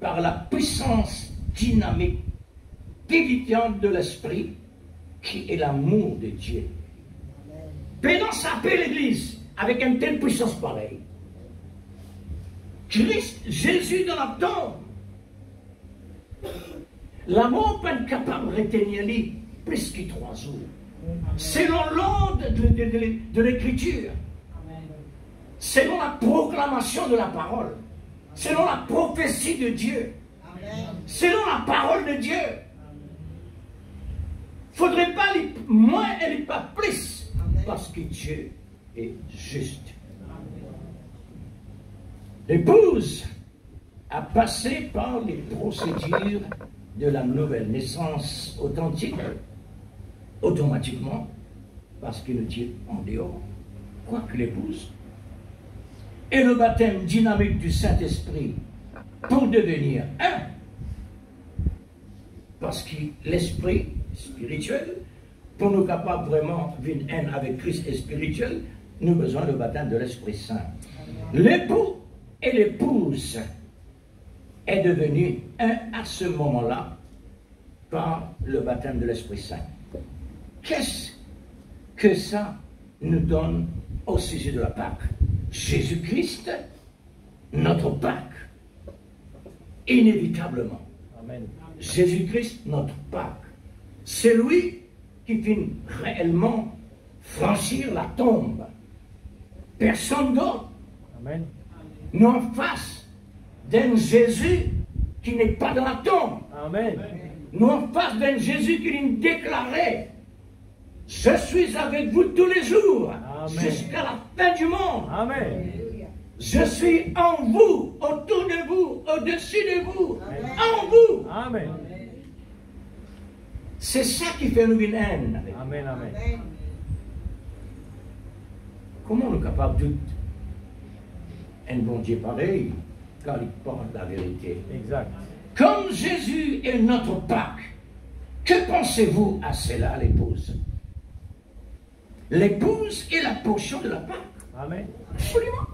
par la puissance dynamique, vivifiante de l'Esprit, qui est l'amour de Dieu. Pédant s'appelle l'Église avec une telle puissance pareille. Christ, Jésus dans la tombe, l'amour peut être capable de retenir lui plus que 3 jours. Selon l'ordre de l'Écriture, selon la proclamation de la parole, selon la prophétie de Dieu, selon la parole de Dieu. Il ne faudrait pas les moins et les pas plus, parce que Dieu est juste. L'épouse a passé par les procédures de la nouvelle naissance authentique, automatiquement, parce que le Dieu en dehors, quoique l'épouse, et le baptême dynamique du Saint-Esprit pour devenir un, parce que l'esprit spirituel, pour nous capables vraiment d'une haine avec Christ et spirituel, nous avons besoin du baptême de l'Esprit Saint. L'époux et l'épouse est devenu un à ce moment-là par le baptême de l'Esprit Saint. Qu'est-ce que ça nous donne au sujet de la Pâque? Jésus-Christ, notre Pâque, inévitablement. Amen. Jésus-Christ, notre Pâque. C'est lui qui finit réellement franchir la tombe. Personne d'autre. Amen. Nous en face d'un Jésus qui n'est pas dans la tombe. Amen. Nous en face d'un Jésus qui nous déclarait: je suis avec vous tous les jours, jusqu'à la fin du monde. Amen. Je suis en vous, autour de vous, au-dessus de vous, en vous. Amen. C'est ça qui fait nous une haine. Amen. Amen. Comment on est capable de un bon Dieu pareil, car il parle la vérité. Exact. Comme Jésus est notre Pâque, que pensez-vous à cela, l'épouse? L'épouse est la portion de la Pâque. Amen. Absolument.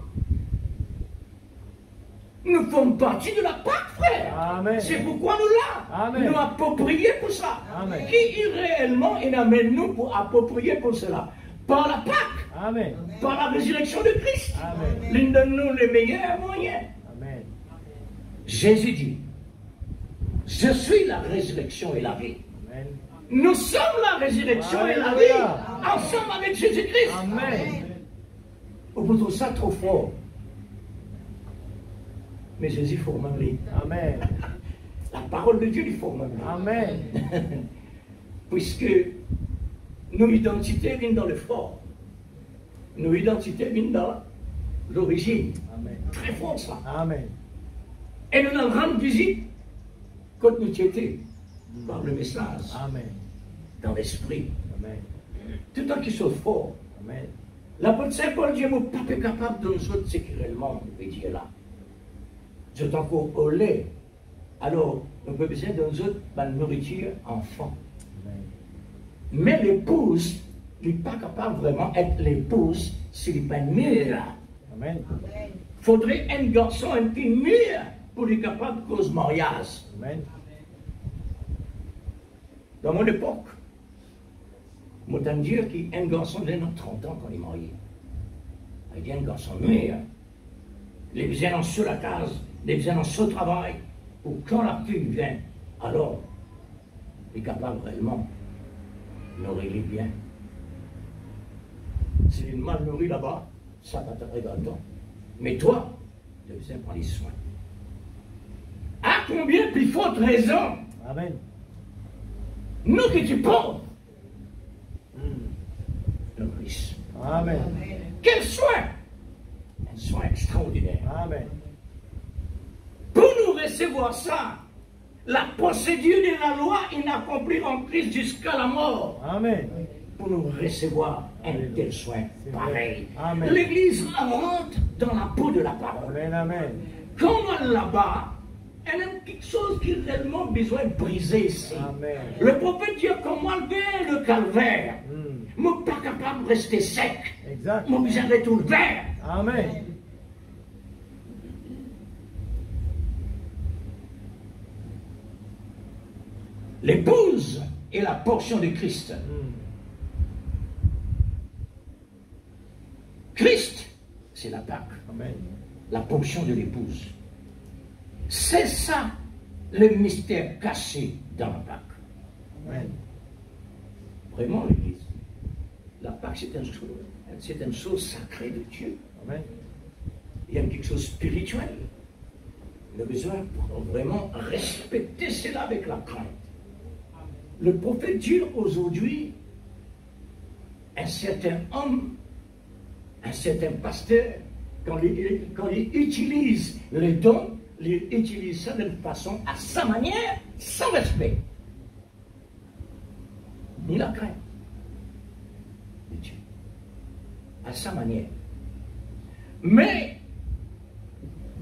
Nous faisons partie de la Pâque, frère. Amen. C'est pourquoi nous là. Amen. Nous approprier pour ça. Amen. Qui réellement il amène nous pour approprier pour cela? Par la Pâque. Amen. Par la résurrection de Christ. Amen. L'une de nous les meilleurs moyens. Amen. Jésus dit: je suis la résurrection et la vie. Amen. Nous sommes la résurrection et la vie, ensemble avec Jésus-Christ. Amen. On vous trouve ça trop fort. Mais Jésus forme lui. Amen. La parole de Dieu lui forme lui. Amen. Puisque nos identités viennent dans le fort. Nos identités viennent dans l'origine. Amen. Très fort ça. Amen. Et nous allons rendre visite quand nous étions par le message, Amen. dans l'esprit. Amen. Tout un qui soit fort. Amen. L'apôtre Saint Paul dit: vous n'êtes pas capable de nous autres, c'est que réellement, nous peut dire là. Vous êtes encore au lait. Alors, on peut besoin de nous autres, la nourriture enfant. Amen. Mais l'épouse n'est pas capable vraiment d'être l'épouse s'il n'est pas mûr. Amen. Il faudrait un garçon, un fille mûr pour lui capable de cause mariage. Amen. Dans mon époque, moi, je dire qu'un garçon de 30 ans quand il est marié. Il dit un garçon mûr. Les besoins sur la case, les besoins sur le travail, ou quand la pluie vient, alors, il est capable réellement de nourrir bien. Si il est mal nourri là-bas, ça va te regarder. Mais toi, tu devais prendre soin. À combien plus forte raison, Amen. nous qui sommes pauvres, le Christ. Amen. Quel soin! Un soin extraordinaire. Amen. Pour nous recevoir ça, la procédure de la loi est accomplie en Christ jusqu'à la mort. Amen. Pour nous recevoir un tel soin pareil. Amen. L'Église rentre dans la peau de la parole. Amen. Amen. Quand on va là-bas, elle a quelque chose qui a réellement besoin de briser ici. Amen. Le prophète dit comment vers le calvaire. Je ne suis pas capable de rester sec. Exact. Mon besoin de tout le vert. Amen. L'épouse est la portion de Christ. Christ, c'est la Pâque, Amen. la portion de l'épouse. C'est ça le mystère caché dans la Pâque. Amen. Vraiment, l'Église. La Pâque, c'est une chose sacrée de Dieu. Amen. Il y a quelque chose de spirituel. On a besoin pour vraiment respecter cela avec la crainte. Le prophète dit aujourd'hui, un certain homme, un certain pasteur, quand il utilise les dons, il utilise ça d'une façon à sa manière, sans respect. Ni la crainte de Dieu. À sa manière. Mais,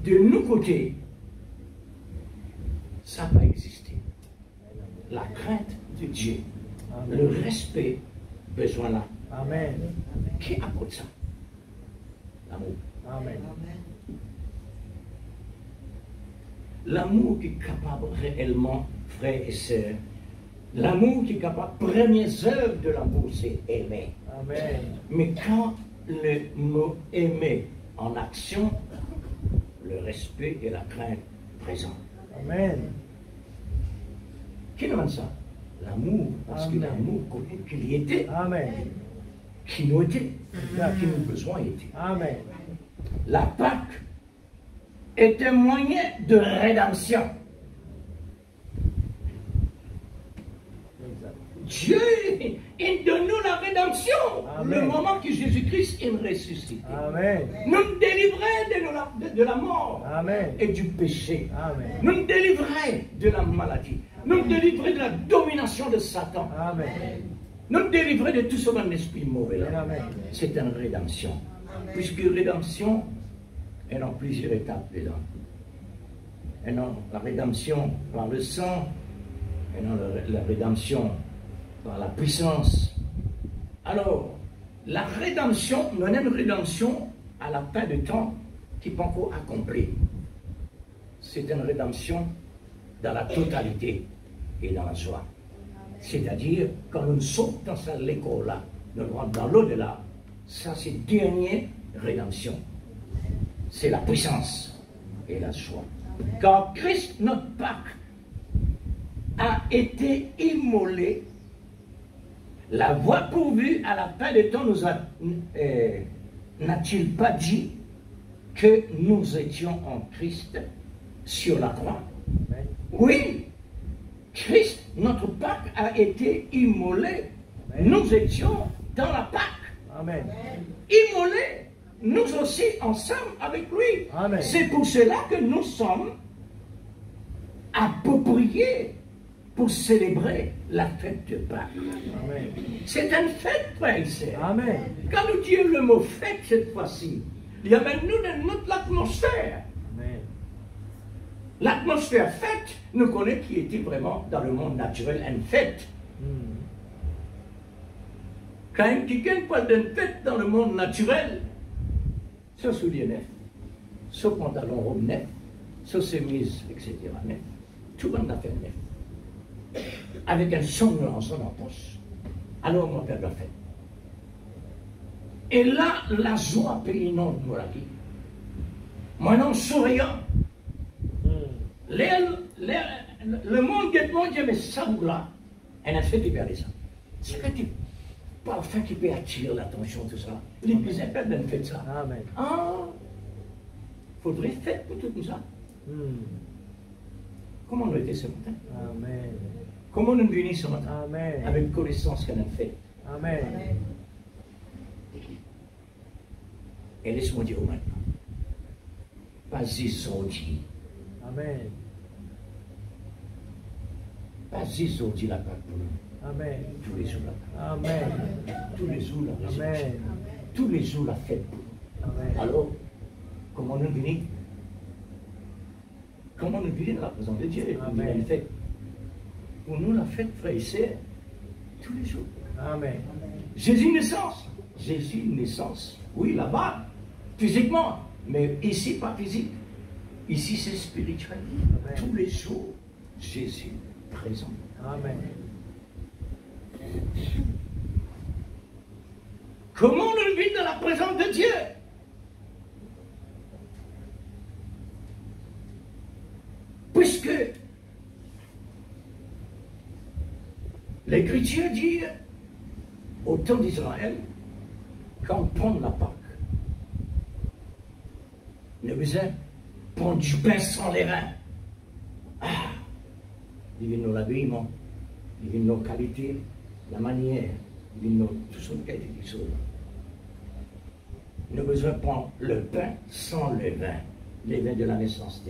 de nos côtés, ça va exister. La crainte de Dieu, Amen. le respect, besoin là. Amen. Qui apporte ça? L'amour. Amen. L'amour qui est capable réellement, frères et sœurs, l'amour qui est capable, première œuvre de l'amour, c'est aimer. Amen. Mais quand le mot aimer en action, le respect et la crainte présents. Amen. Qui demande ça? L'amour, parce que Amen. l'amour connaît qu'il y était, Amen. qui nous était, Exact. qui nous besoin était. Amen. La Pâque est un moyen de rédemption. Exact. Dieu, il donne nous la rédemption. Amen. Le moment que Jésus-Christ est ressuscité. Amen. Nous délivrer de la mort Amen. et du péché. Amen. Nous délivrer de la maladie. Nous délivrer de la domination de Satan. Amen. Nous délivrer de tout ce bon esprit mauvais. là. Amen. C'est une rédemption. Puisque rédemption, elle a plusieurs étapes dedans. Elle a la rédemption par le sang, elle a la rédemption par la puissance. Alors, la rédemption, nous avons une rédemption à la fin de temps qui n'est pas encore accomplie. C'est une rédemption dans la totalité et dans la joie. C'est-à-dire, quand nous sommes dans cette école-là, nous rentrons dans l'au-delà, ça c'est la dernière rédemption. C'est la puissance et la joie. Car Christ, notre Pâque, a été immolé. La voie pourvue à la fin des temps nous n'a-t-il pas dit que nous étions en Christ sur la croix? Amen. Oui, Christ, notre Pâque, a été immolé. Amen. Nous étions dans la Pâque. Amen. Immolés, nous aussi ensemble avec lui. Amen. C'est pour cela que nous sommes appropriés pour célébrer la fête de Pâques. Amen. C'est une fête, frère et sœur. Amen. Quand nous disons le mot fête cette fois-ci, il y a même nous dans notre atmosphère. Amen. L'atmosphère fête, nous connaissons qui était vraiment dans le monde naturel une fête. Quand quelqu'un parle d'une fête dans le monde naturel, ce soulier neuf, ce pantalon robe neuf, ce chemise, etc. neuf, tout le monde a fait neuf. Avec un sangle en son poche. Alors on fait la fête. Et là, la joie peut inonder la vie. Maintenant, souriant, Le monde qui est bon, Dieu, mais ça ou là, un effet qui perd ça. C'est que tu parfum qui peut attirer l'attention, tout ça. Les plus impairs d'un fait ça. Amen. Ah, faudrait faire pour tout ça. Comment on était ce matin? Amen. Comment nous venons ce matin? Amen. Avec une connaissance qu'on a fait. Amen. Et laisse-moi dire maintenant. Pas-y, Zodi. Amen. Pas-y, Zodi, la part pour nous. Amen. Tous les jours, la Amen. tous les jours, la résurrection. Amen. Tous les jours, la fête pour nous. Amen. Alors, comment nous venons? Comment nous venons dans la présence de Dieu? Amen. Pour nous, la fête, frère et sœurs, tous les jours. Amen. Jésus naissance. Jésus naissance. Oui, là-bas, physiquement. Mais ici, pas physique. Ici, c'est spirituel. Amen. Tous les jours, Jésus présent. Amen. Comment nous vivons dans la présence de Dieu? Puisque l'Écriture dit, au temps d'Israël, quand on prend la Pâque, le besoin prendre du pain sans les reins. Ah, il vient de l'habillement, il vient de nos qualités, la manière, il vient de tout son qualité du sol. Nous avons besoin de prendre le pain sans les vins de la naissance,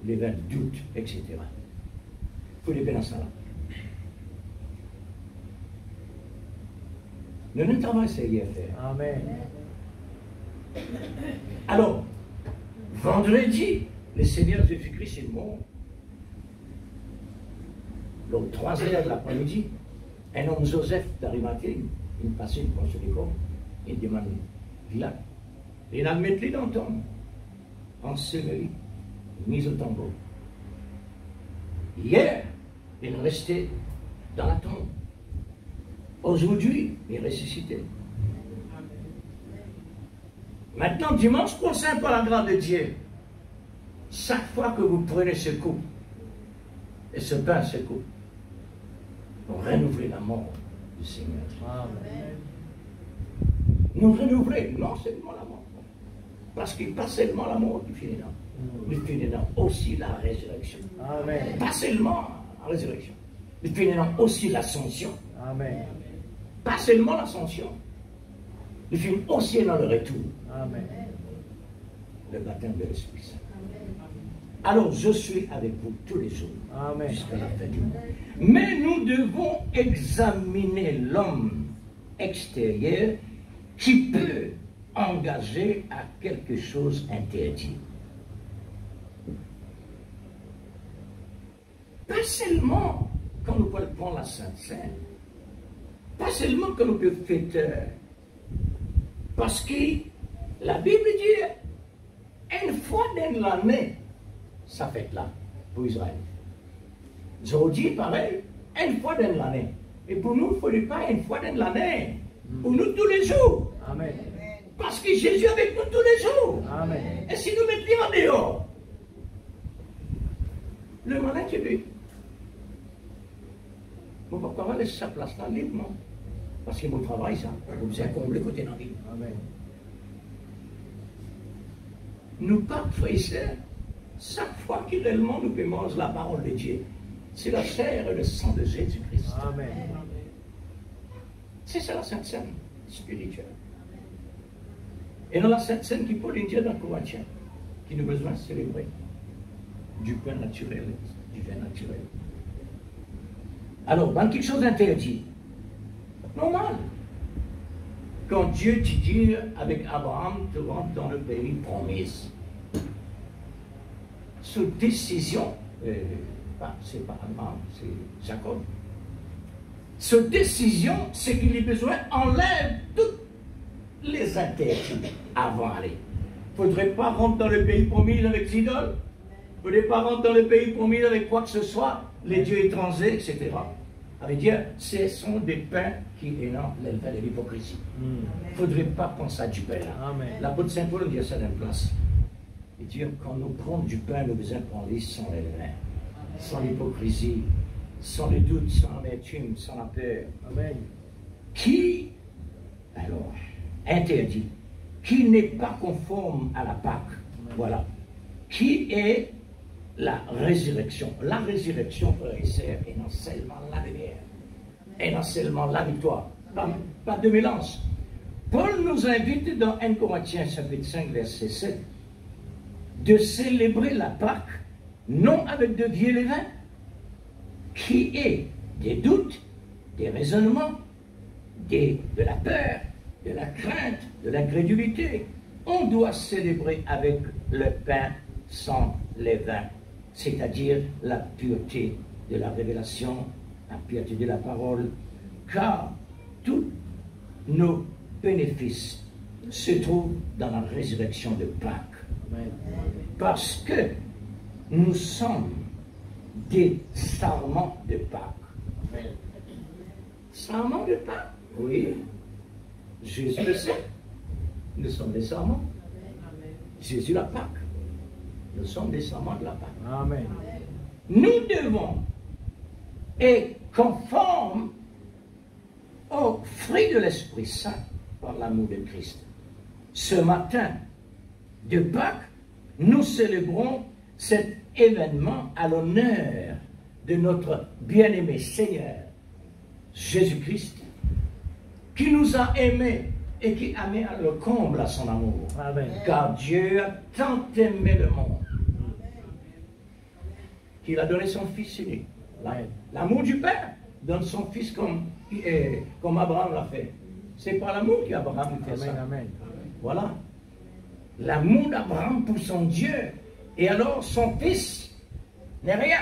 les vins de doute, etc. Il faut les pains dans ça là. Nous ne travaillons pas essayé à faire. Amen. Alors, vendredi, le Seigneur Jésus-Christ est mort. Donc, 3 heures de l'après-midi, un homme Joseph d'Arimathée, il passait une fois sur les corps, il demande, là, il a mis dans le tombe, enseveli, mis au tombeau. Hier, il restait dans la tombe. Aujourd'hui, il est ressuscité. Maintenant, dimanche prochain, par la grâce de Dieu, chaque fois que vous prenez ce coup, et ce pain, ce coup, vous renouvelez la mort du Seigneur. Amen. Nous renouvelons non seulement la mort, parce qu'il pas seulement la mort du finit il finit aussi la résurrection. Amen. Pas seulement la résurrection, il finit aussi l'ascension. Amen. Pas seulement l'ascension, il finit aussi dans le retour. Amen. Le baptême de l'Esprit Saint. Alors je suis avec vous tous les jours Amen. jusqu'à la fin du monde. Mais nous devons examiner l'homme extérieur qui peut engager à quelque chose interdit. Pas seulement quand nous pouvons prendre la Sainte Seine, pas seulement quand nous pouvons fêter, parce que la Bible dit, une fois dans l'année, ça fête là, pour Israël. Aujourd'hui, pareil, une fois dans l'année. Et pour nous, il ne faut pas une fois dans l'année. Pour nous, tous les jours. Amen. Parce que Jésus est avec nous tous les jours. Amen. Et si nous mettons en dehors, le malin qui est mon papa va laisser sa place là librement. Parce que mon travail, ça, vous avez comblé côté dans la vie. Amen. Nous pas frères et sœurs, chaque fois que réellement nous manger la parole de Dieu, c'est la chair et le sang de Jésus-Christ. Amen. C'est ça la Sainte Seine spirituelle. Et dans la Sainte Seine qui Paul dit dans Corinthiens, qui nous besoin de célébrer du pain naturel, du vin naturel. Alors, dans quelque chose d'interdit, normal. Quand Dieu te dit avec Abraham, tu rentres dans le pays promis. Sous décision, c'est pas Abraham, c'est Jacob. Cette décision, c'est qu'il a besoin enlève tous les interdits avant d'aller. Il ne faudrait pas rentrer dans le pays promis avec les idoles. Il ne faudrait pas rentrer dans le pays promis avec quoi que ce soit, les dieux étrangers, etc. Ça veut dire, ce sont des pains qui énorment l'élevage de l'hypocrisie. Il ne faudrait pas penser à du pain là. L'apôtre Saint Paul dit ça dans une place. Il dit, quand nous prenons du pain, nous devons prendre sans les vins. sans l'hypocrisie, sans le doute, sans l'amertume, sans la peur. Amen. Qui, alors, interdit, qui n'est pas conforme à la Pâque, voilà, qui est la résurrection. La résurrection, frères et sœurs, est non seulement la lumière, et non seulement la victoire, pas de mélange. Paul nous invite dans 1 Corinthiens chapitre 5, verset 7, de célébrer la Pâque, non avec de vieux levain, qui est des doutes, des raisonnements, de la peur, de la crainte, de l'incrédulité. On doit célébrer avec le pain sans levain, c'est-à-dire la pureté de la révélation, la pureté de la parole, car tous nos bénéfices se trouvent dans la résurrection de Pâques. Parce que nous sommes des sarments de Pâques. Sarments de Pâques? Oui. Jésus le sait. Nous sommes des sarments. Jésus la Pâque. Nous sommes des sarments de la Pâque. Amen. Nous devons être conformes au fruit de l'Esprit Saint par l'amour de Christ. Ce matin de Pâques, nous célébrons cet événement à l'honneur de notre bien-aimé Seigneur, Jésus-Christ, qui nous a aimés et qui a mis le comble à son amour. Amen. Car Dieu a tant aimé le monde qu'il a donné son Fils unique. L'amour du Père donne son Fils comme Abraham l'a fait. C'est par l'amour qu'Abraham fait ça. Amen. Voilà. L'amour d'Abraham pour son Dieu. Et alors son Fils n'est rien.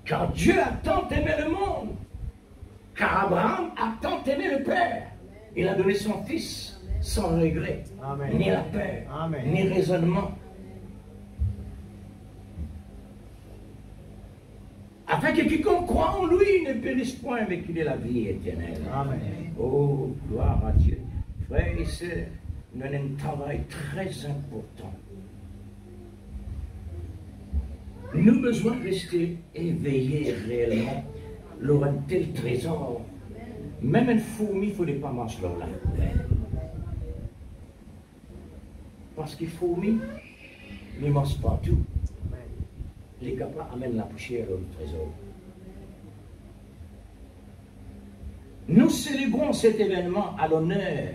Car Dieu a tant aimé le monde. Car Abraham a tant aimé le Père. Il a donné son Fils sans regret. Amen. Ni la peur, Amen. ni raisonnement. Afin que quiconque croit en lui ne périsse point, mais qu'il ait la vie éternelle. Amen. Oh, gloire à Dieu. Frères et sœurs, nous avons un travail très important. Nous avons besoin de rester éveillés réellement. Lors un tel trésor, même une fourmi, il ne faudrait pas manger là. Parce que fourmi ne mange pas tout. Les capables amènent la poussière au trésor. Nous célébrons cet événement à l'honneur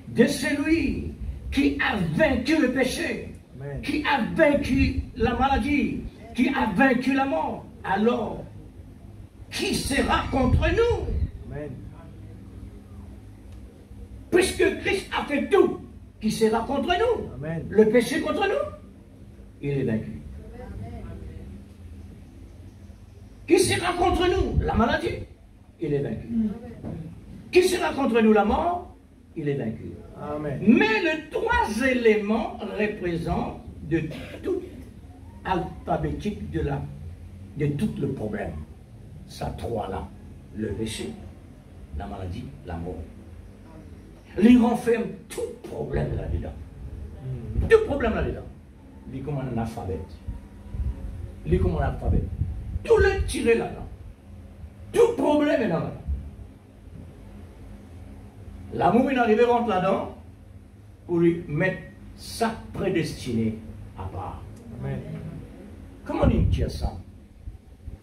de celui qui a vaincu le péché, Amen. qui a vaincu la maladie, qui a vaincu la mort. Alors, qui sera contre nous? Amen. Puisque Christ a fait tout, qui sera contre nous? Amen. Le péché contre nous? Il est vaincu. Qui sera contre nous? La maladie? Il est vaincu. Qui sera contre nous? La mort? Il est vaincu. Amen. Mais les trois éléments représentent de tout alphabétique de tout le problème. Ça trois-là, le péché, la maladie, la mort. Il renferme tout problème là-dedans. Tout problème là-dedans. Il est comme un alphabet. Il est comme un alphabet. Tout le tiré là-dedans. Tout problème est là-dedans. L'amour est arrivé rentre là-dedans pour lui mettre sa prédestinée à part. Amen. Comment on tire ça?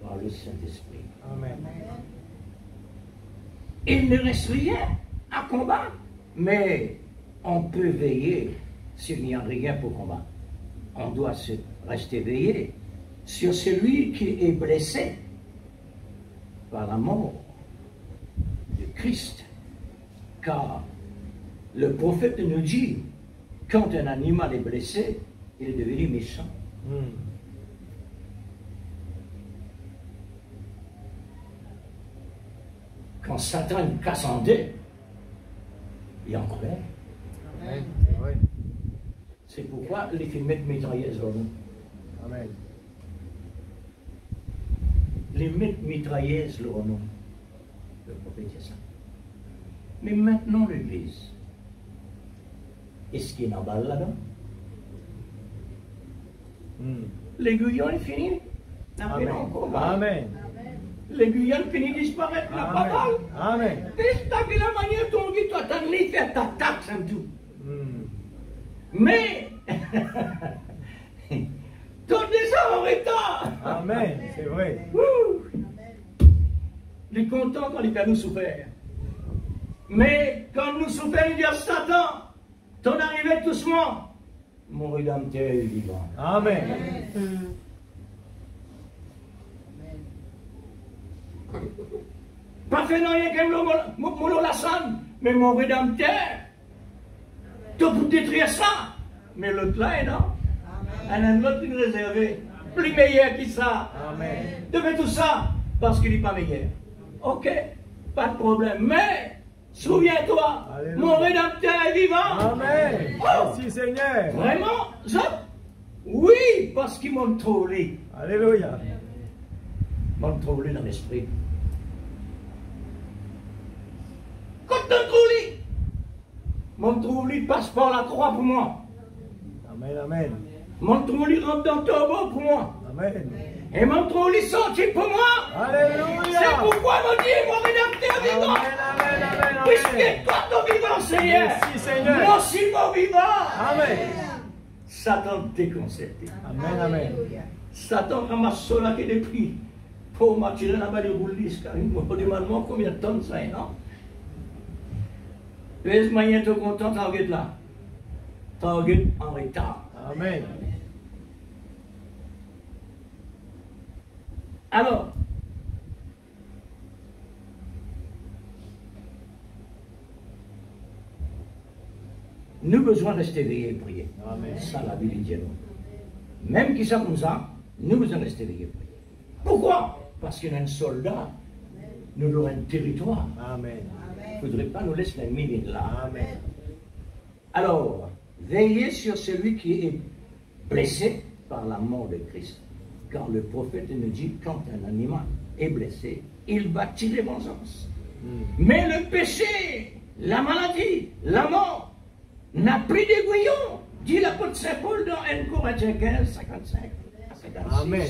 Par le Saint-Esprit. Amen. Il ne reste rien à combattre, mais on peut veiller s'il n'y a rien pour combattre. On doit rester veillé sur celui qui est blessé par la mort de Christ. Car le prophète nous dit, quand un animal est blessé, il est devenu méchant. Quand Satan casse en deux, il est en colère. Amen. Oui. C'est pourquoi il fait mettre mitrailleuse dans nous. Amen. Les mettre mitrailleuses le renom. Le prophète dit ça. Mais maintenant l'Église, est-ce qu'il y a une balle là-dedans? l'aiguillon est fini. Amen. Amen. L'aiguillon finit de disparaître, la parole. Amen. Et t'as vu la manière dont toi t'as fait ta taxe en tout. Mais, ton descend en retard. Amen, c'est vrai. Il est content quand il a nous souffert. Mais quand nous souffrons, il dit à Satan, ton arrivée doucement. Mon rédempteur est vivant. Amen. Pas fait rien que mon Lassane, mais mon rédempteur. Tu peux détruire ça. Mais l'autre là, non. Un autre qui est réservé. Plus meilleur que ça. Amen. De faire tout ça parce qu'il n'est pas meilleur. Ok, pas de problème. Mais, souviens-toi, mon rédempteur est vivant. Amen. Oh, merci Seigneur. Vraiment, oui, parce qu'ils m'ont trouvé. Alléluia. M'ont trouvé dans l'esprit. Quand t'as trouvé, mon trouvé passe par la croix pour moi. Amen, amen. Mon trouvé rentre dans le tombeau pour moi. Amen. Et mon trouvé sorti pour moi. Alléluia. C'est pourquoi mon Dieu, mon rédempteur vivant. Amen, amen, amen. Puisque toi, ton vivant, Seigneur. Merci, Seigneur. Moi aussi, mon vivant. Amen. Satan déconcerté. Amen, amen. Satan ramasse cela qui est depuis pour m'attirer la balle de roulis, car il me demande combien de tonnes ça est, non? Les moyens de content, target là. Target en retard. Amen. Alors, nous avons besoin de rester veillés et prier. Amen. Ça, la Bible dit non. Même qui ça comme ça, nous devons rester veillés et prier. Pourquoi? Parce qu'il y a un soldat, nous avons un territoire. Amen. Il ne faudrait pas nous laisser l'ennemi là. Amen. Alors, veillez sur celui qui est blessé par la mort de Christ. Car le prophète nous dit, quand un animal est blessé, il va tirer vengeance. Mais le péché, la maladie, la mort, n'a plus d'aiguillon, dit l'apôtre Saint Paul dans 1 Corinthiens 15, 55 à 56. Amen.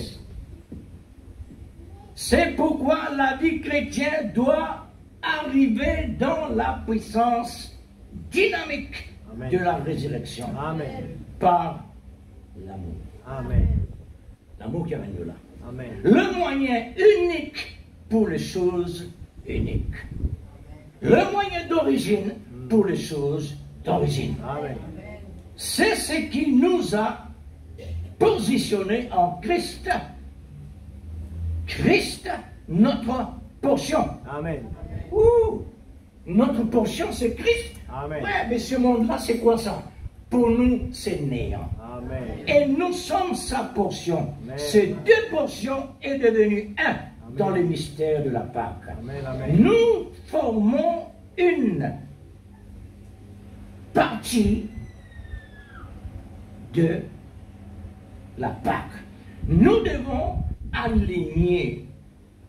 C'est pourquoi la vie chrétienne doit arriver dans la puissance dynamique Amen. de la résurrection. Amen. Par l'amour. Amen. L'amour qui amène de là. Amen. Le moyen unique pour les choses uniques. Le moyen d'origine pour les choses d'origine. Amen. C'est ce qui nous a positionnés en Christ. Christ, notre portion. Amen. Ouh, notre portion, c'est Christ. Amen. Ouais, mais ce monde-là, c'est quoi ça? Pour nous, c'est néant. Amen. Et nous sommes sa portion. Amen. Ces deux portions est devenu un Amen. dans le mystère de la Pâque. Amen. Amen. Nous formons une partie de la Pâque. Nous devons aligner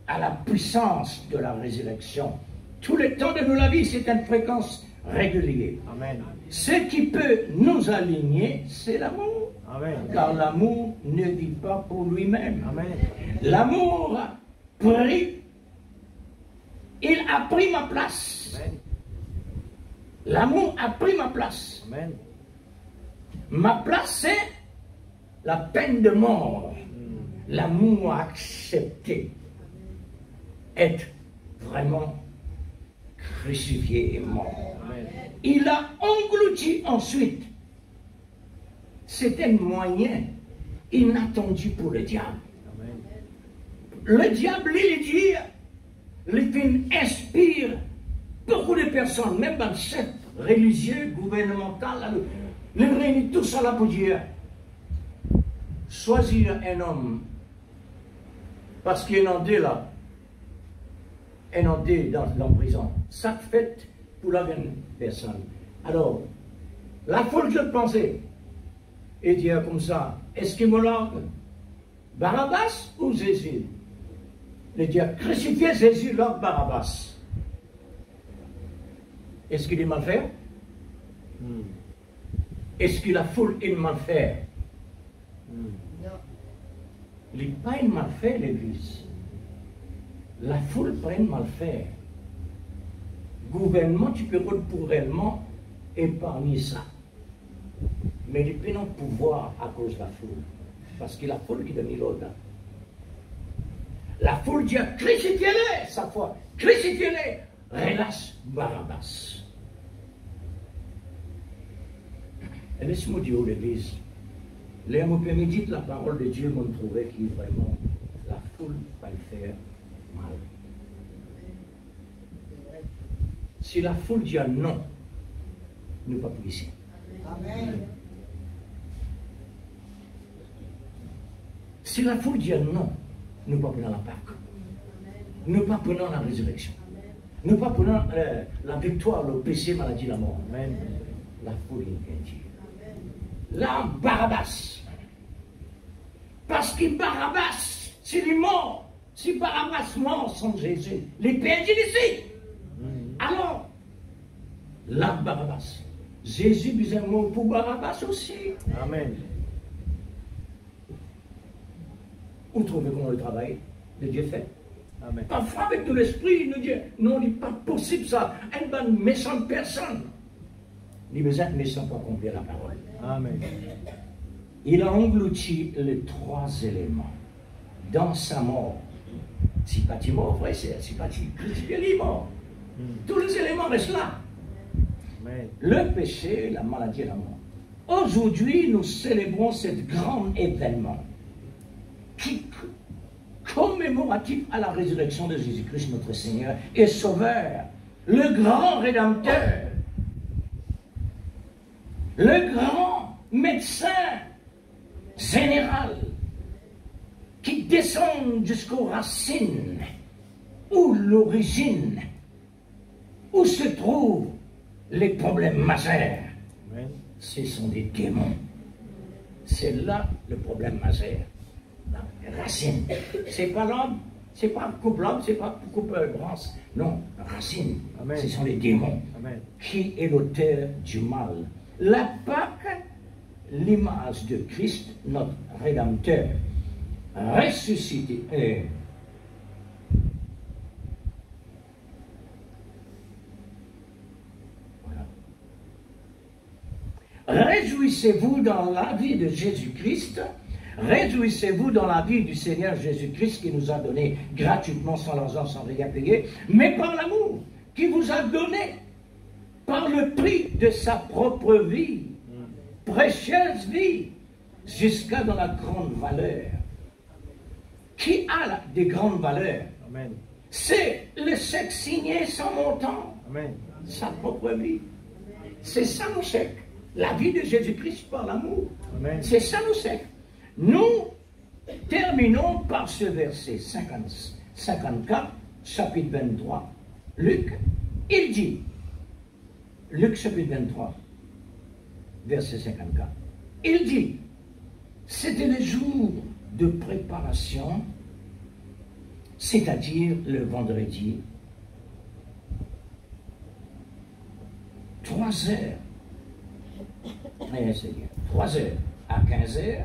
à la puissance de la résurrection. Tout le temps de la vie, c'est une fréquence régulière. Amen. Ce qui peut nous aligner, c'est l'amour. Amen. Car l'amour ne vit pas pour lui-même. Amen. L'amour prie, il a pris ma place. Amen. L'amour a pris ma place. Amen. Ma place, c'est la peine de mort. L'amour a accepté être vraiment crucifié et mort. Amen. Il a englouti ensuite. C'est un moyen inattendu pour le diable. Amen. Le diable, il dit, il inspire beaucoup de personnes, même dans le chef religieux, gouvernemental, les réunit tout ça là pour dire, choisir un homme, parce qu'il y en a deux là, un en deux dans la prison, ça fait pour la même personne. Alors, la foule de penser, et dire comme ça, est-ce qu'il me l'a Barabbas ou Jésus? Il dit, crucifier Jésus, là, Barabbas. Est-ce qu'il est mal fait? Est-ce que la foule est mal fait? il n'est pas une mal fait l'Église. La foule pas une mal fait. Gouvernement, tu peux pour réellement épargner ça. Mais il peut non pouvoir à cause de la foule. Parce que la foule qui donne l'ordre. La foule dit crucifiez-les, sa foi. Crucifiez-les. Relâche Barabbas. Et laisse-moi dire à l'Église, les mots médite la parole de Dieu, m'ont trouvé qui vraiment la foule va le faire mal. Si la foule dit non, nous ne pas plus ici. Amen. Si la foule dit non, nous ne pas prenons la Pâque. Nous ne pas prenons la résurrection. Nous ne pas prenons la victoire, le péché, maladie, la mort. Amen. La foule est Dieu. Là, Barabbas. Parce que Barabbas, c'est les morts. Si Barabbas mort sans Jésus, les perdus ici. Alors, là, Barabbas. Jésus disait un mot pour Barabbas aussi. Amen. Vous trouvez comment le travail de Dieu fait? Amen. Parfois, avec tout l'esprit, il nous dit non, il n'est pas possible ça. Elle va une méchante personne. Il besoin de méchant pour accomplir la parole. Amen. Il a englouti les trois éléments dans sa mort. Si pas tu mort, frère, si pas tu crucifié, il est mort. Tous les éléments restent là. Amen. Le péché, la maladie et la mort. Aujourd'hui, nous célébrons ce grand événement qui commémoratif à la résurrection de Jésus-Christ, notre Seigneur et Sauveur, le grand Rédempteur, le grand médecin général qui descend jusqu'aux racines, où l'origine, où se trouvent les problèmes majeurs. Ce sont des démons. C'est là le problème majeur. La racine. C'est pas l'homme, c'est pas coupe l'homme, c'est pas coupe branche. Non, racine. Amen. Ce sont les démons. Amen. Qui est l'auteur du mal. La Pâque, l'image de Christ, notre Rédempteur, ressuscité. Réjouissez-vous dans la vie de Jésus-Christ. Réjouissez-vous dans la vie du Seigneur Jésus-Christ qui nous a donné gratuitement, sans l'argent, sans rien payer, mais par l'amour qui vous a donné, par le prix de sa propre vie, précieuse vie, jusqu'à dans la grande valeur. Qui a des grandes valeurs? C'est le chèque signé sans montant. Amen. Sa propre vie. C'est ça nos chèques. La vie de Jésus-Christ par l'amour. C'est ça nos chèques. Nous terminons par ce verset 54, chapitre 23. Luc, il dit, Luc chapitre 23, verset 54, il dit, c'était le jour de préparation, c'est-à-dire le vendredi, 3 heures, 3 heures à 15 heures,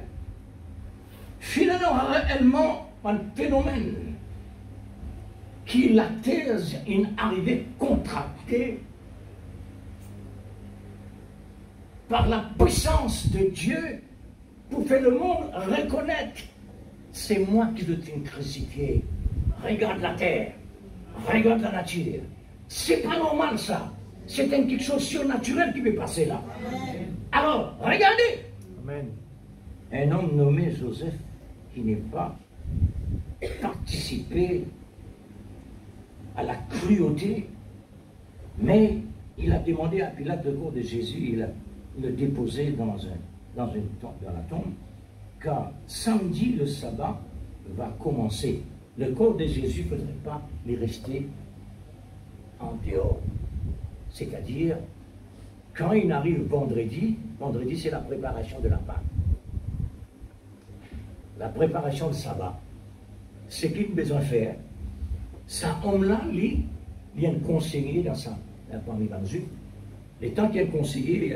finalement réellement un phénomène qui l'atteste une arrivée contractée par la puissance de Dieu pour faire le monde reconnaître c'est moi qui dois te crucifier. Regarde la terre, regarde la nature. C'est pas normal ça. C'est quelque chose de surnaturel qui peut passer là. Amen. Alors, regardez. Amen. Un homme nommé Joseph qui n'est pas participé à la cruauté, mais il a demandé à Pilate le corps de Jésus, il a le déposé dans la tombe, car samedi le sabbat va commencer. Le corps de Jésus ne faudrait pas les rester en dehors. C'est-à-dire, quand il arrive vendredi c'est la préparation de la Pâque. La préparation du sabbat. Ce qu'il a besoin de faire, ça homme-là, lui, vient conseiller dans sa parmi l'évangile. Et tant qu'il y a conseiller, il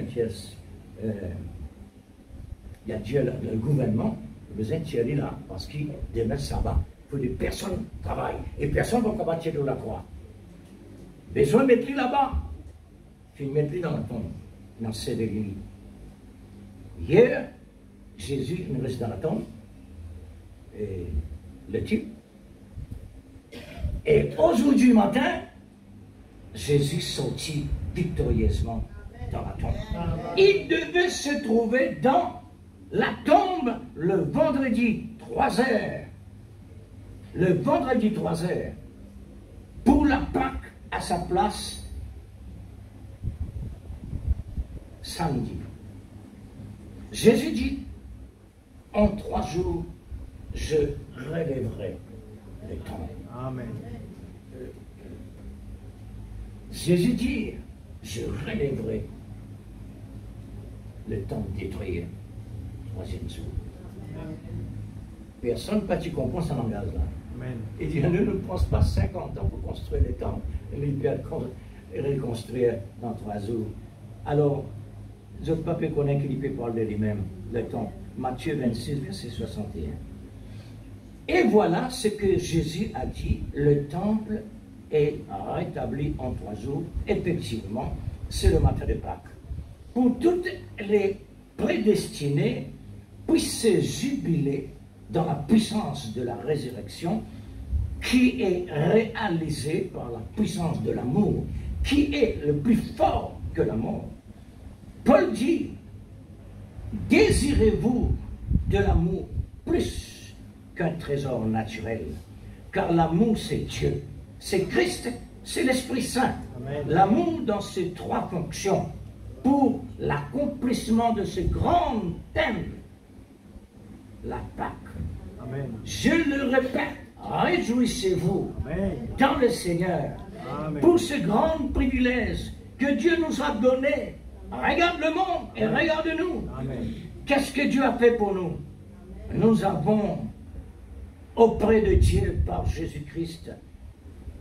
y a Dieu, le gouvernement, besoin de tirer là, parce qu'il demain sabbat, il faut des personnes travaillent, et personne ne va pas tirer de la croix. Besoin de mettre là-bas, puis mettre dans la tombe, dans cette église. Hier, Jésus nous reste dans la tombe, et le type. Et aujourd'hui matin, Jésus sortit victorieusement dans la tombe. Il devait se trouver dans la tombe le vendredi 3 heures. Le vendredi 3 heures. Pour la Pâque à sa place samedi. Jésus dit, en 3 jours, je relèverai le temple. Amen. Jésus dit, je relèverai le temple détruit. 3e jour. Personne n'a pas compris ce langage-là. Il dit, ne nous pense pas 50 ans pour construire le temple. Il peut reconstruire dans 3 jours. Alors, je ne peux pas connaître qu'il peut parler de lui-même, le temple. Matthieu 26, verset 61. Et voilà ce que Jésus a dit, le temple est rétabli en 3 jours. Effectivement, c'est le matin de Pâques. Pour toutes les prédestinés puissent se jubiler dans la puissance de la résurrection qui est réalisée par la puissance de l'amour, qui est le plus fort que la mort. Paul dit, désirez-vous de l'amour plus qu'un trésor naturel, car l'amour c'est Dieu, c'est Christ, c'est l'Esprit Saint. L'amour dans ses 3 fonctions pour l'accomplissement de ce grand thème, la Pâque. Amen. Je le répète, réjouissez-vous dans le Seigneur. Amen. Pour ce grand privilège que Dieu nous a donné. Regarde le monde et regarde nous. Qu'est-ce que Dieu a fait pour nous? Nous avons auprès de Dieu par Jésus-Christ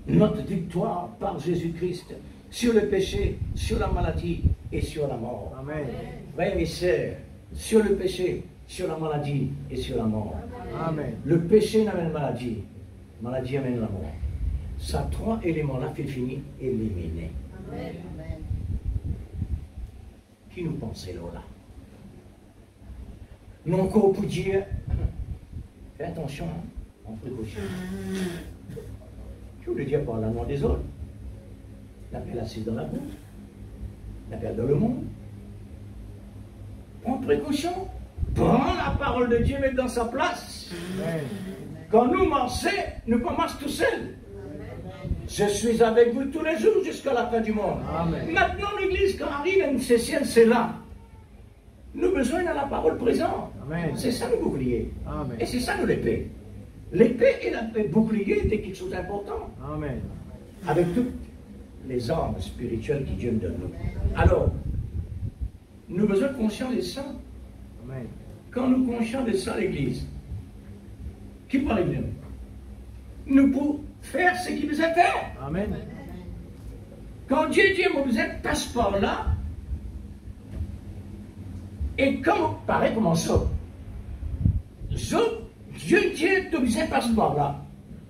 notre victoire par Jésus-Christ sur le péché, sur la maladie et sur la mort. Amen. Frères et sœurs, sur le péché, sur la maladie et sur la mort. Amen. Le péché n'amène maladie, maladie amène la mort. Ces 3 éléments-là fait finir éliminés. Amen. Qui nous pensait là? Nous encore pour dire, fais attention, en précaution. Je voulais dire par la noix des autres. L'appel assise dans la bouche, l'appel dans le monde. Prends précaution. Prends la parole de Dieu, mets dans sa place. Amen. Quand nous marchons, nous ne marchons tout seuls. Je suis avec vous tous les jours jusqu'à la fin du monde. Amen. Maintenant, l'église, quand arrive une session, c'est là. Nous avons besoin de la parole présente. C'est ça le bouclier. Amen. Et c'est ça l'épée. L'épée et le bouclier étaient quelque chose d'important. Amen. Avec toutes les armes spirituelles que Dieu nous donne. Alors, nous avons besoin de conscience de ça. Amen. Quand nous conscients de ça, l'église, qui parle de nous? Nous pouvons faire ce qu'il nous a fait. Amen. Quand Dieu dit, vous êtes passeport là, et quand, pareil comment ça, Dieu dit, vous êtes passeport là,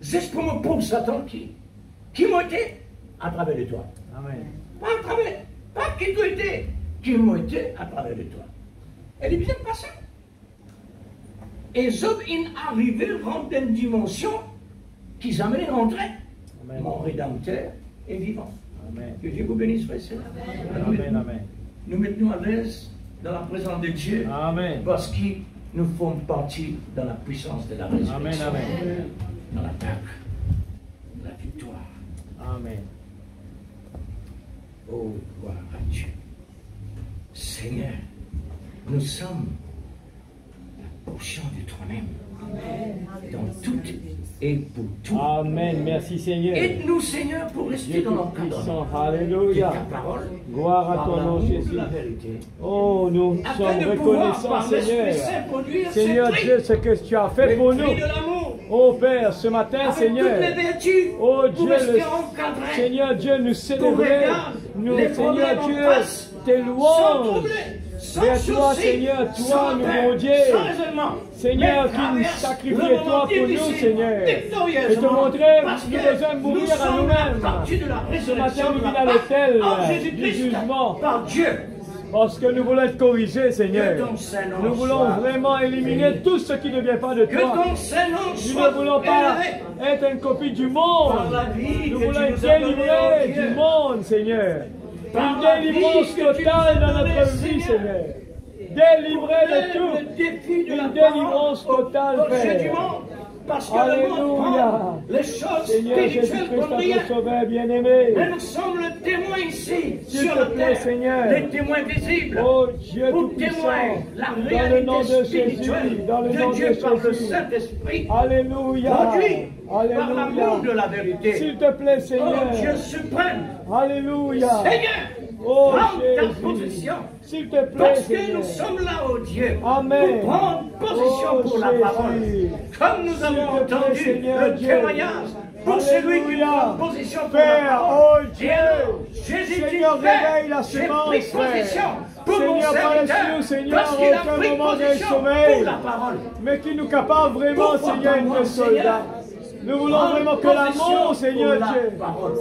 juste pour me prouver Satan qui m'a été à travers de toi. Amen. Pas à travers, pas qui t'a été, qui m'a été à travers de toi. Elle est bien passée. Et Job est arrivé dans une dimension qu'ils amènent rentrer. Mon Rédempteur est vivant. Amen. Que Dieu vous bénisse, frère. Amen. Amen. Nous mettons à l'aise dans la présence de Dieu. Amen. Parce qu'ils nous font partie dans la puissance de la résurrection. Amen. Amen. Dans la Pâque, la victoire. Amen. Oh, gloire à Dieu. Seigneur, nous sommes la portion de toi-même. Dans tout et pour tout. Amen. Merci Seigneur. Aide-nous Seigneur pour rester dans notre cadre. Alléluia. Ta parole. Gloire à ton nom Jésus. La vérité. Oh, nous sommes reconnaissants Seigneur. Seigneur Dieu, ce que tu as fait pour nous. Oh Père, ce matin Seigneur. Oh Dieu, Seigneur Dieu, nous célébrer. Nous, Seigneur Dieu, tes louanges. Vers toi, Seigneur, toi, nous bon Dieu. Seigneur, qui nous sacrifie toi pour nous, Seigneur. Et te montrer, nous devons mourir à nous-mêmes. Ce matin, nous venons à l'autel du jugement. Parce que nous voulons être corrigés, Seigneur. Nous voulons vraiment éliminer tout ce qui ne vient pas de toi. Nous ne voulons pas être une copie du monde. Nous voulons être délivrés du monde, Seigneur. Une délivrance totale dans notre vie, Seigneur. Délivrés de tout. Une délivrance totale, Père. Parce que le monde prend les choses spirituelles pour rien. Mais nous sommes le témoin ici, sur la terre, Seigneur. les témoins visibles, oh, Dieu pour témoigner la réalité spirituelle de Dieu par le Saint-Esprit, Alléluia. produit Alléluia. par l'amour de la vérité. S'il te plaît, Seigneur. Oh Dieu suprême. Alléluia. Seigneur, oh, prends ta Jésus. position. S'il te plaît, Parce que Seigneur. nous sommes là, oh Dieu, Amen. pour prendre position pour la parole. Comme nous avons entendu Seigneur le Dieu. témoignage pour celui qui prend position pour la Père, parole. oh Dieu. Et alors, Jésus dit, Seigneur, réveille la Père, j'ai semence, pris position pour mon Seigneur, serviteur, par les cieux, Seigneur, parce qu'il a aucun pris moment de position sommeil. pour la parole. Mais qui nous capable vraiment, Pourquoi Seigneur, pas moi, de soldats. Seigneur? Nous voulons vraiment que l'amour, Seigneur Dieu,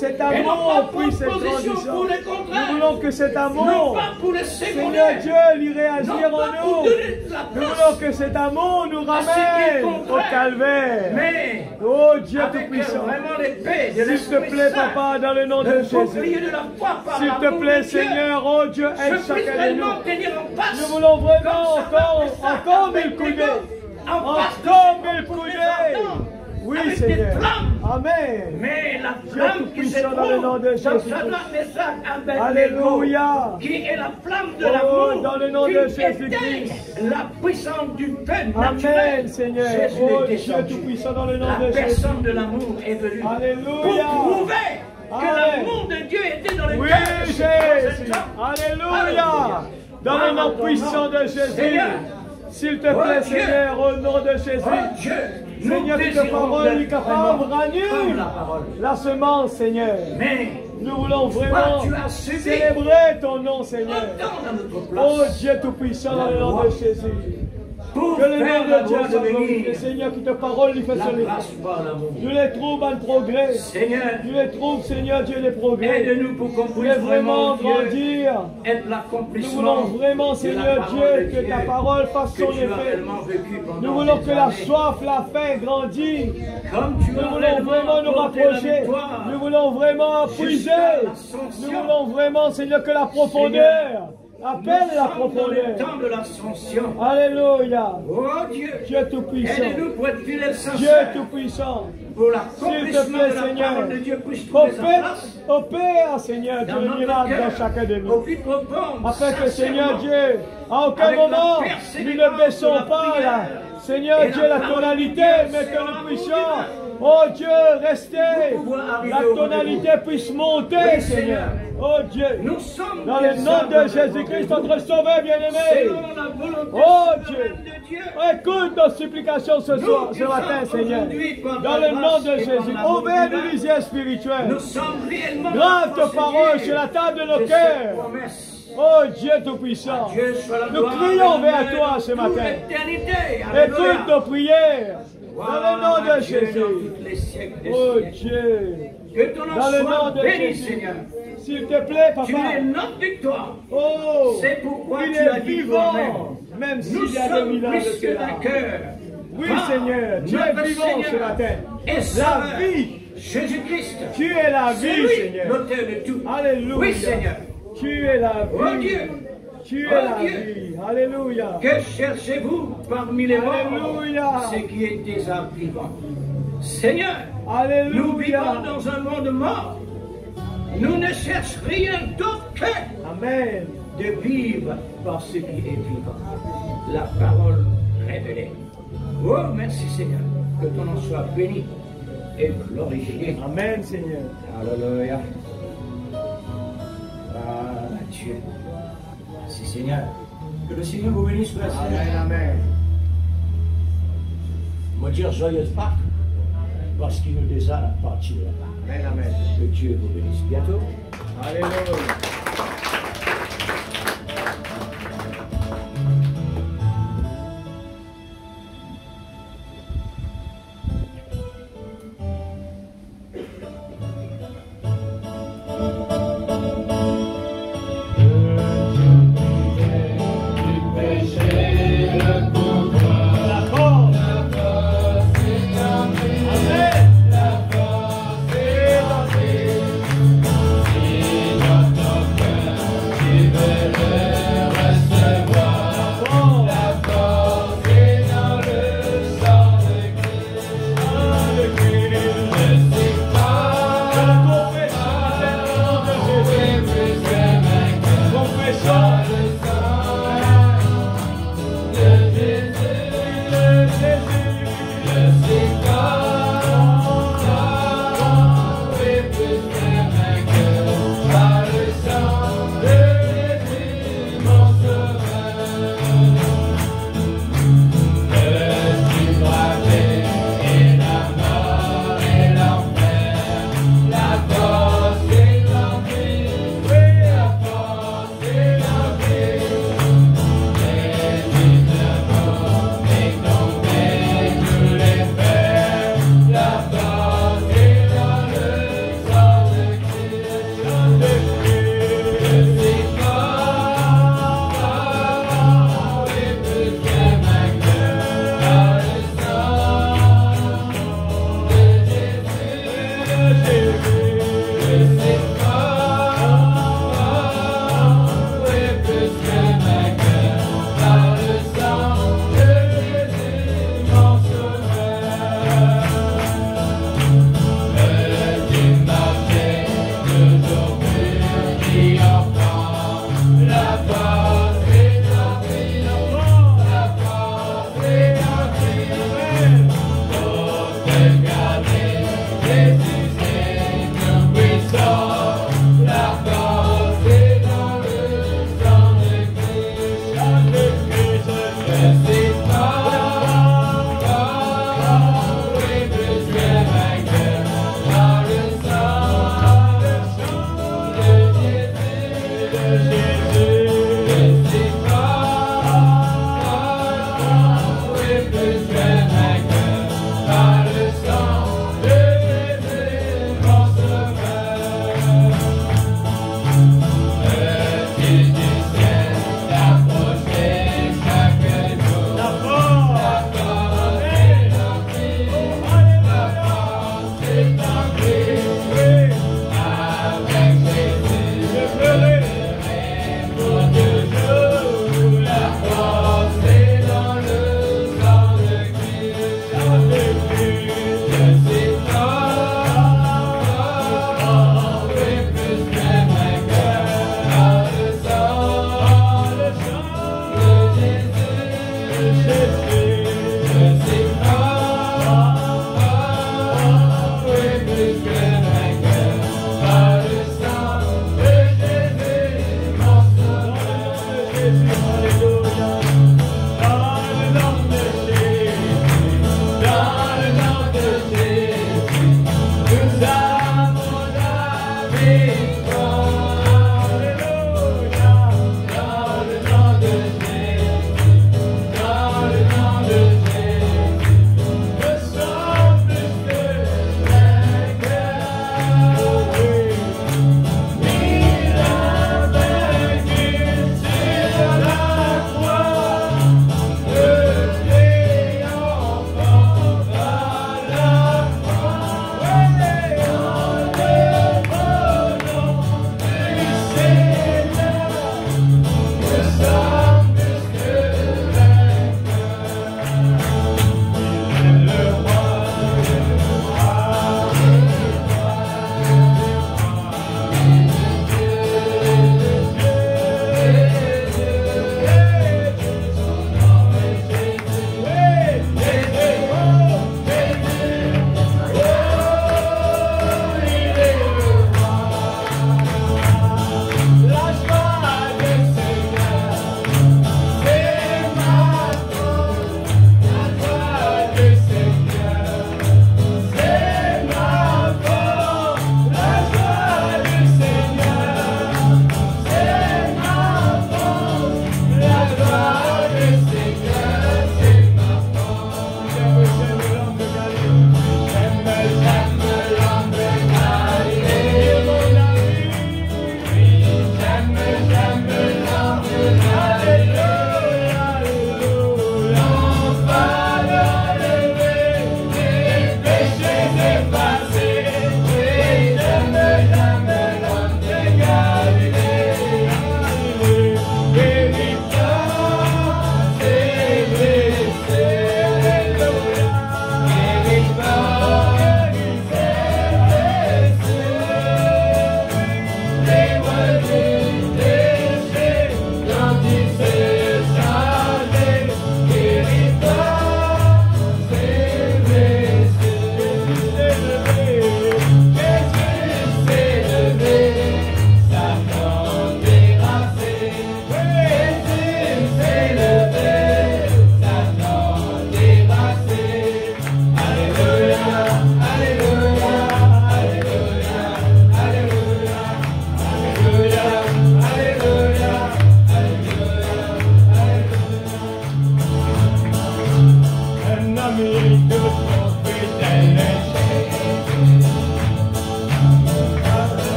cet amour puisse être grandissant. Nous voulons que cet amour, Seigneur Dieu, lui réagir en nous. Nous voulons que cet amour nous ramène au calvaire. Oh Dieu Tout-Puissant, s'il te plaît, Papa, dans le nom de Jésus. S'il te plaît, Seigneur, oh Dieu, aide chacun de nous. Nous voulons vraiment encore 1000 coudées. Encore 1000 coudées. Oui, Seigneur. Amen. Mais la flamme qui se trouve dans Shadrach, Meshach, Abednego, qui est la flamme de l'amour, dans le nom de Jésus-Christ, la puissance du feu Amen, naturel. Seigneur. Jésus Oh est Dieu descendu. Tout-Puissant, dans le nom La de Jésus. personne de l'amour est venue Alléluia. pour prouver que Amen. l'amour de Dieu était dans le Oui, cœur de cet Jésus. homme. Alléluia. Dans le nom puissant de Jésus. S'il te plaît, Seigneur, au nom de Jésus. Oh Dieu, Seigneur, que ta parole est capable ranime la semence, Seigneur. Mais nous voulons vraiment tu as subi célébrer ton nom, Seigneur. dans notre place. Oh Dieu Tout-Puissant, dans le nom de Jésus. Pour Que le nom faire la de Dieu voie soit de glorifié, venir, Seigneur, que ta parole lui fait la se lever. grâce par l'amour. Nous les trouvons en progrès. Seigneur, Nous les trouvons, Seigneur Dieu, les progrès. aide-nous pour qu'on Nous puisse voulons vraiment vraiment, Dieu, grandir. être Nous l'accomplissement voulons vraiment, de la Seigneur parole Dieu, de que ta Dieu parole fasse que son tu as effet. réellement vécu pendant Nous voulons des que la années. soif, la faim grandisse. Comme tu Nous as voulons réellement vraiment nous apporté la rapprocher. victoire Nous voulons vraiment puiser. jusqu'à l'ascension. Nous voulons vraiment, Seigneur, que la profondeur appelle la Nous sommes dans le profondeur. temps de l'ascension. Alléluia. Oh Dieu, Dieu Tout-Puissant. aide-nous pour être fidèles Dieu sincères. Tout-Puissant. Pour S'il te l'accomplissement plaît, de la Seigneur. parole de Dieu puisse trouver sa place Opère, Seigneur, Dieu, dans le notre miracle cœur, dans chacun de au nous. plus profond, Afin que, Seigneur sincèrement, Dieu, à aucun avec la moment, nous persévérance ne baissons de la pas prière là. Seigneur et Dieu, la la parole tonalité, de Dieu mais que sera nous puissions, l'amour oh Dieu, rester, pour pouvoir arriver la au tonalité puisse monter, Oui, Seigneur. Oh Dieu, Nous sommes dans des le nom hommes de Jésus-Christ, notre Sauveur bien-aimé. selon la volonté Oh Dieu, suprême de Dieu. écoute nos supplications ce soir, ce matin, Seigneur. Dans le nom de Jésus, ouvre nos lisières spirituelles. Nous sommes réellement Grave ta rapprochés parole sur la table de nos de cette cœurs. promesse. Oh Dieu Tout-Puissant, Dieu soit la nous gloire, crions l'honneur vers toi ce pour matin. l'éternité. Écoute Alléluia. nos prières. Dans le nom de Dieu dans Jésus. tous les siècles des Oh siècles. Dieu. Que ton nom Dans le soit nom de béni, Jésus. Seigneur. S'il te plaît, Tu papa. es notre victoire. Oh, C'est pourquoi il tu as est dit vivant, toi-même. même Nous s'il y a sommes 2000 ans plus de que cela. vainqueurs. Oui, Par Seigneur, tu es notre vivant Seigneur ce matin. et La Sauveur, vie, Jésus-Christ. tu es la C'est vie, lui, Seigneur. l'auteur de tout. Alléluia. Oui, Seigneur. Tu es la Oh vie. Dieu. Tu es Oh la Dieu. vie. Alléluia. Que cherchez-vous parmi les morts? Alléluia. Ce qui est déjà vivant. Seigneur, nous Alléluia. vivons dans un monde mort. Nous ne cherchons rien d'autre que Amen. de vivre par ce qui est vivant. La parole révélée. Oh, merci Seigneur. Que ton nom soit béni et glorifié. Amen, Seigneur. Alléluia. Ah, Dieu. Merci Seigneur. Que le Seigneur vous bénisse pour la Amen, semaine. amen. On va dire joyeuse Pâques parce qu'il nous déjà la partie de la Pâques. Amen, amen. Que Dieu vous bénisse bientôt. Alléluia.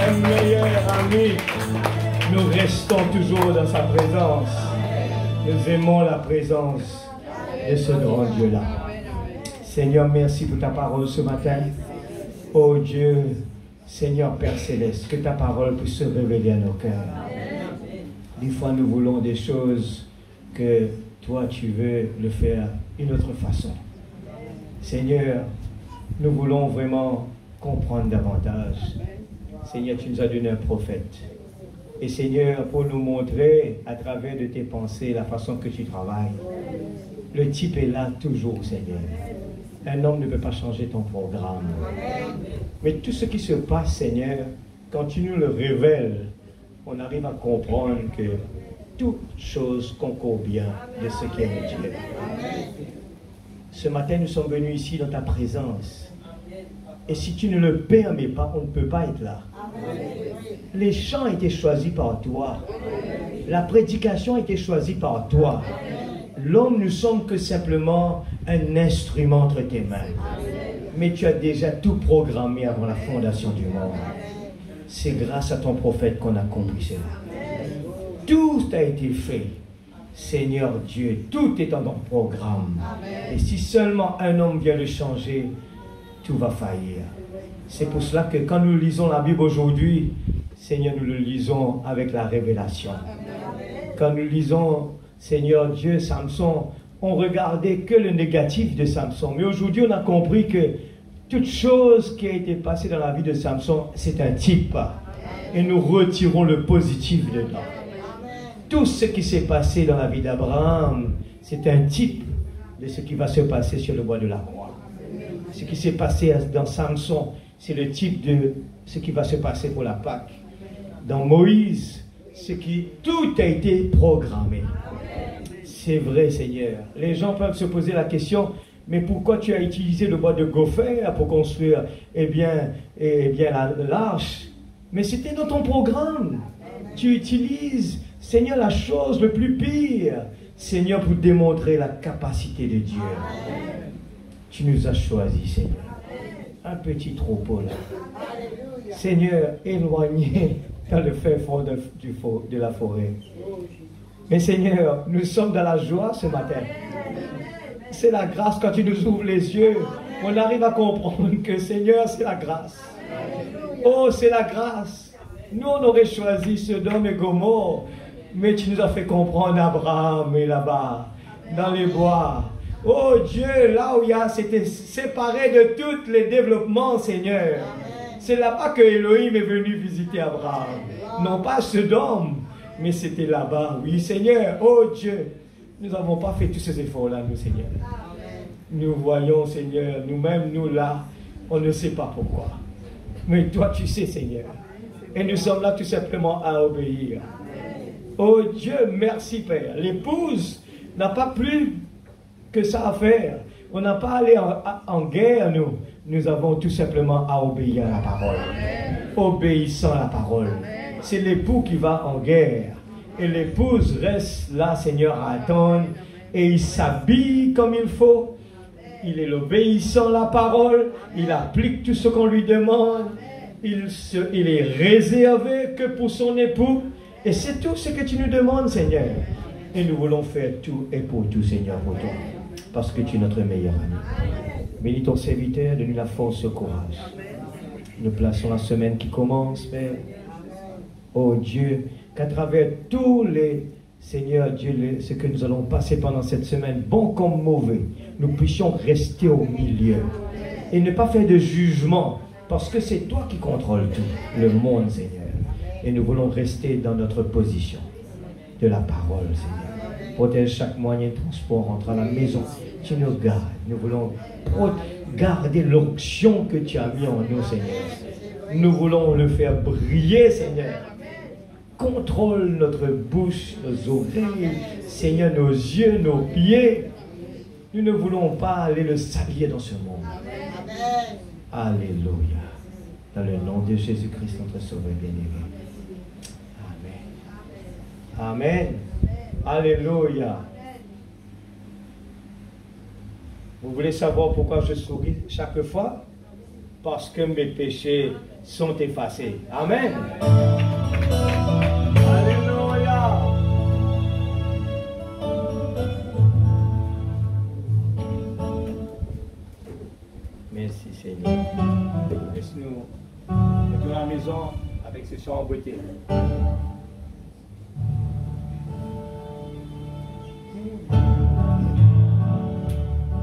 un meilleur ami. Nous restons toujours dans sa présence. Nous aimons la présence de ce grand Dieu-là. Seigneur, merci pour ta parole ce matin. Oh Dieu, Seigneur Père Céleste, que ta parole puisse se révéler à nos cœurs. Des fois, nous voulons des choses que toi, tu veux le faire d'une autre façon. Seigneur, nous voulons vraiment comprendre davantage. Seigneur, tu nous as donné un prophète. Et Seigneur, pour nous montrer à travers de tes pensées la façon que tu travailles. Le type est là toujours, Seigneur. Un homme ne peut pas changer ton programme. Mais tout ce qui se passe, Seigneur, quand tu nous le révèles, on arrive à comprendre que toute chose concourt bien de ce qui est de Dieu. Ce matin, nous sommes venus ici dans ta présence. Et si tu ne le permets pas, on ne peut pas être là. Les chants ont été choisis par toi. La prédication a été choisie par toi. L'homme, nous sommes que simplement un instrument entre tes mains. Mais tu as déjà tout programmé avant la fondation du monde. C'est grâce à ton prophète qu'on a compris cela. Tout a été fait. Seigneur Dieu, tout est dans ton programme. Et si seulement un homme vient le changer, tout va faillir. C'est pour cela que quand nous lisons la Bible aujourd'hui, Seigneur, nous le lisons avec la révélation. Quand nous lisons, Seigneur Dieu, Samson, on regardait que le négatif de Samson. Mais aujourd'hui, on a compris que toute chose qui a été passée dans la vie de Samson, c'est un type. Et nous retirons le positif dedans. Tout ce qui s'est passé dans la vie d'Abraham, c'est un type de ce qui va se passer sur le bois de la croix. Ce qui s'est passé dans Samson, c'est le type de ce qui va se passer pour la Pâque. Dans Moïse, tout a été programmé. C'est vrai, Seigneur. Les gens peuvent se poser la question, mais pourquoi tu as utilisé le bois de gopher pour construire l'arche? Mais c'était dans ton programme. Tu utilises, Seigneur, la chose le plus pire, Seigneur, pour démontrer la capacité de Dieu. Tu nous as choisis, Seigneur. Un petit troupeau là. Seigneur, éloigné dans le fin fond de la forêt. Mais Seigneur, nous sommes dans la joie ce matin. C'est la grâce quand tu nous ouvres les yeux. On arrive à comprendre que Seigneur, c'est la grâce. Oh, c'est la grâce. Nous, on aurait choisi Sodome et Gomorrhe. Mais tu nous as fait comprendre Abraham est là-bas, dans les bois. Oh Dieu, là où c'était séparé de tous les développements, Seigneur. C'est là-bas que Elohim est venu visiter Abraham. Non pas Sodome, mais c'était là-bas. Oui, Seigneur, oh Dieu, nous n'avons pas fait tous ces efforts-là, nous, Seigneur. Nous voyons, Seigneur, nous-mêmes, nous là, on ne sait pas pourquoi. Mais toi, tu sais, Seigneur. Et nous sommes là tout simplement à obéir. Oh Dieu, merci Père. L'épouse n'a pas plus que ça à faire. On n'a pas allé en guerre, nous. Nous avons tout simplement à obéir à la parole. Obéissant à la parole. C'est l'époux qui va en guerre. Et l'épouse reste là, Seigneur, à attendre. Et il s'habille comme il faut. Il est l'obéissant à la parole. Il applique tout ce qu'on lui demande. Il est réservé que pour son époux. Et c'est tout ce que tu nous demandes, Seigneur. Et nous voulons faire tout et pour tout, Seigneur, pour toi. Parce que tu es notre meilleur ami. Bénis ton serviteur, donne-lui la force et le courage. Nous plaçons la semaine qui commence, Père. Oh Dieu, qu'à travers tous les, Seigneur Dieu, ce que nous allons passer pendant cette semaine, bon comme mauvais, nous puissions rester au milieu. Et ne pas faire de jugement, parce que c'est toi qui contrôles tout, le monde, Seigneur. Et nous voulons rester dans notre position de la parole, Seigneur. Protège chaque moyen de transport entre à la maison. Tu nous gardes. Nous voulons garder l'onction que tu as mis en nous, Seigneur. Nous voulons le faire briller, Seigneur. Contrôle notre bouche, nos oreilles, Seigneur, nos yeux, nos pieds. Nous ne voulons pas aller le salir dans ce monde. Alléluia. Dans le nom de Jésus-Christ, notre Sauveur bien-aimé. Amen. Alléluia. Vous voulez savoir pourquoi je souris chaque fois? parce que mes péchés sont effacés. Amen. Alléluia. Merci Seigneur. Laisse-nous retourner à la maison avec ce chant en beauté.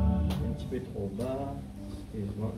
Un petit peu trop bas. Excuse-moi.